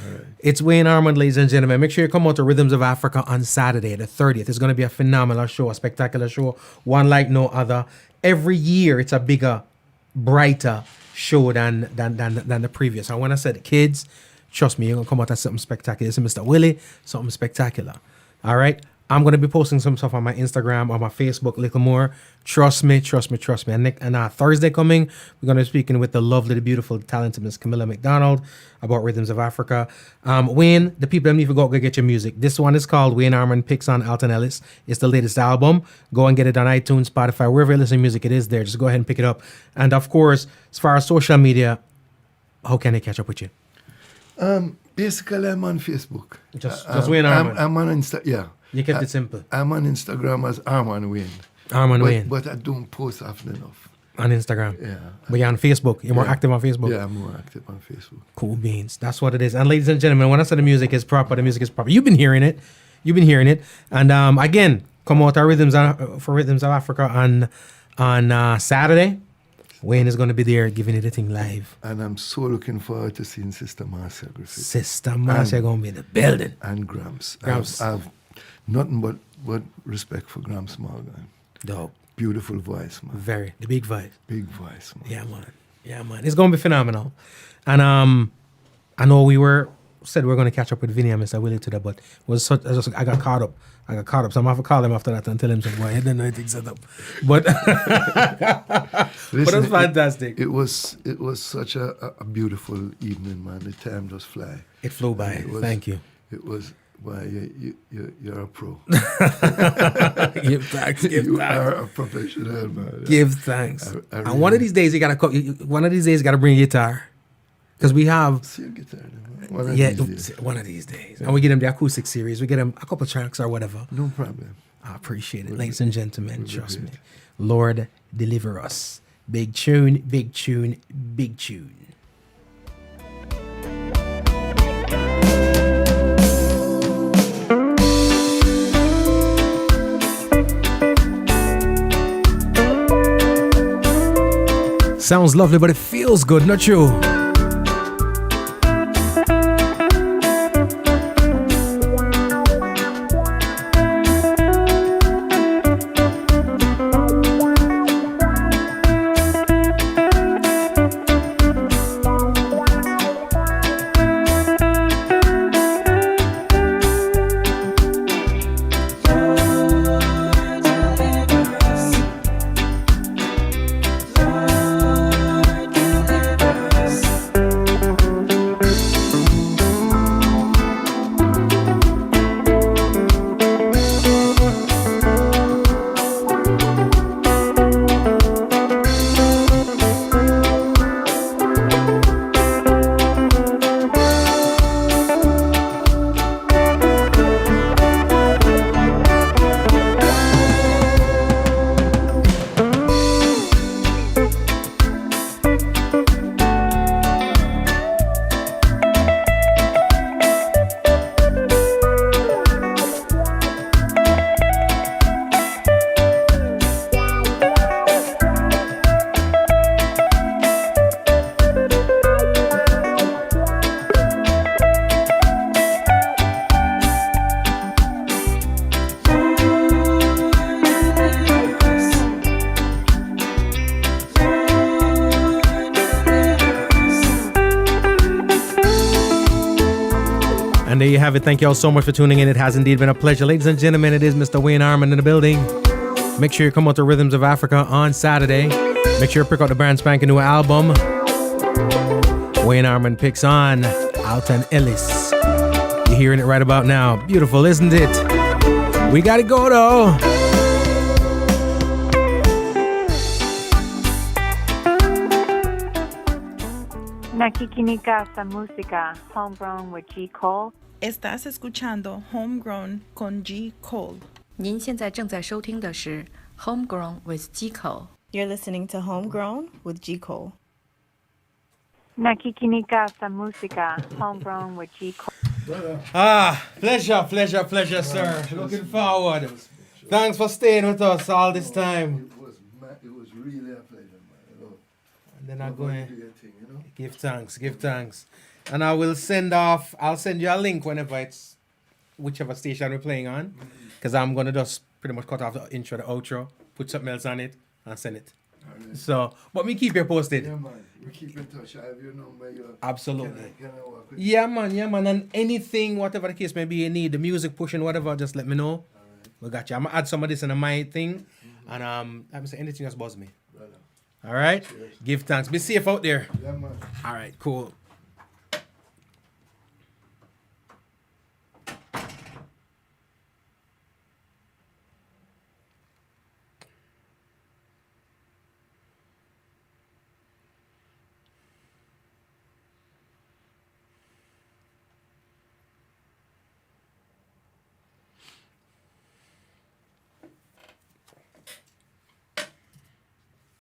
All right. It's Wayne Armond, ladies and gentlemen. Make sure you come out to Rhythms of Africa on Saturday, the 30th. It's going to be a phenomenal show, a spectacular show, one like no other. Every year, it's a bigger, brighter show than the previous. And when I said kids, trust me, you're going to come out as something spectacular. It's Mr. Willie, something spectacular. All right? I'm going to be posting some stuff on my Instagram or my Facebook a little more. Trust me. And Thursday coming, we're going to be speaking with the lovely, the beautiful, talented Miss Camilla McDonald about Rhythms of Africa. Wayne, the people that need to go get your music. This one is called Wayne Armond Picks on Alton Ellis. It's the latest album. Go and get it on iTunes, Spotify, wherever you listen to music, it is there. Just go ahead and pick it up. And of course, as far as social media, how can they catch up with you? Basically, I'm on Facebook. Just Wayne Armond. I'm on Insta. Yeah. You kept it simple. I'm on Instagram as Armond Wayne. Wayne. But I don't post often enough. On Instagram. Yeah. But you're on Facebook. You're more active on Facebook. Yeah, I'm more active on Facebook. Cool beans. That's what it is. And ladies and gentlemen, when I say the music is proper, the music is proper. You've been hearing it. And again, come out to Rhythms of Africa on Saturday. Wayne is going to be there giving it a thing live. And I'm so looking forward to seeing Sister Marcia Griffith. Sister Marcia going to be in the building. And Gramps. I've nothing but respect for Gramps Morgan. Dope. Beautiful voice, man. Very. The big voice. Big voice, man. Yeah, man. It's going to be phenomenal. And I know we said we're going to catch up with Vinny and Mr. Willie today, but I got caught up. So I'm going to have to call him after that and tell him something. I didn't know anything set up. But Listen, it was fantastic. It was such a beautiful evening, man. The time just fly. It flew by. Thank you. It was. Why you're a pro. Give thanks. You are a professional, man. Give thanks. I and one of these days you gotta bring a guitar, because we have. See a guitar. One of these days. Yeah. And we get them the acoustic series. We get them a couple tracks or whatever. No problem. I appreciate it, ladies and gentlemen. Trust me. Lord, deliver us. Big tune, big tune, big tune. Sounds lovely, but it feels good, not true? there you have it. Thank you all so much for tuning in. It has indeed been a pleasure. Ladies and gentlemen, it is Mr. Wayne Armond in the building. Make sure you come out to Rhythms of Africa on Saturday. Make sure you pick out the brand spanking new album. Wayne Armond picks on Alton Ellis. You're hearing it right about now. Beautiful, isn't it? We gotta go though. Nakikinika sa música, Homegrown with G. Cole. Estás escuchando Homegrown con G. Cole. 您现在正在收听的是 Homegrown with G. Cole. You're listening to Homegrown with G. Cole. Nakikinika sa música, Homegrown with G. Cole. Pleasure, sir. Looking forward. Thanks for staying with us all this time. It was really a pleasure, man. And then I'm going to give thanks. And I'll send you a link whenever it's whichever station we're playing on. Because I'm going to just pretty much cut off the intro, the outro, put something else on it, and send it. Right. So, but me keep you posted. Yeah, man. We keep in touch. I have your number. Absolutely. Can I work with yeah, man. And anything, whatever the case may be, you need, the music pushing, whatever, just let me know. All right. We got you. I'm going to add some of this in my thing. Mm-hmm. And let me say anything else buzz me. Right. All right? Cheers. Give thanks. Be safe out there. Yeah, man. All right, cool.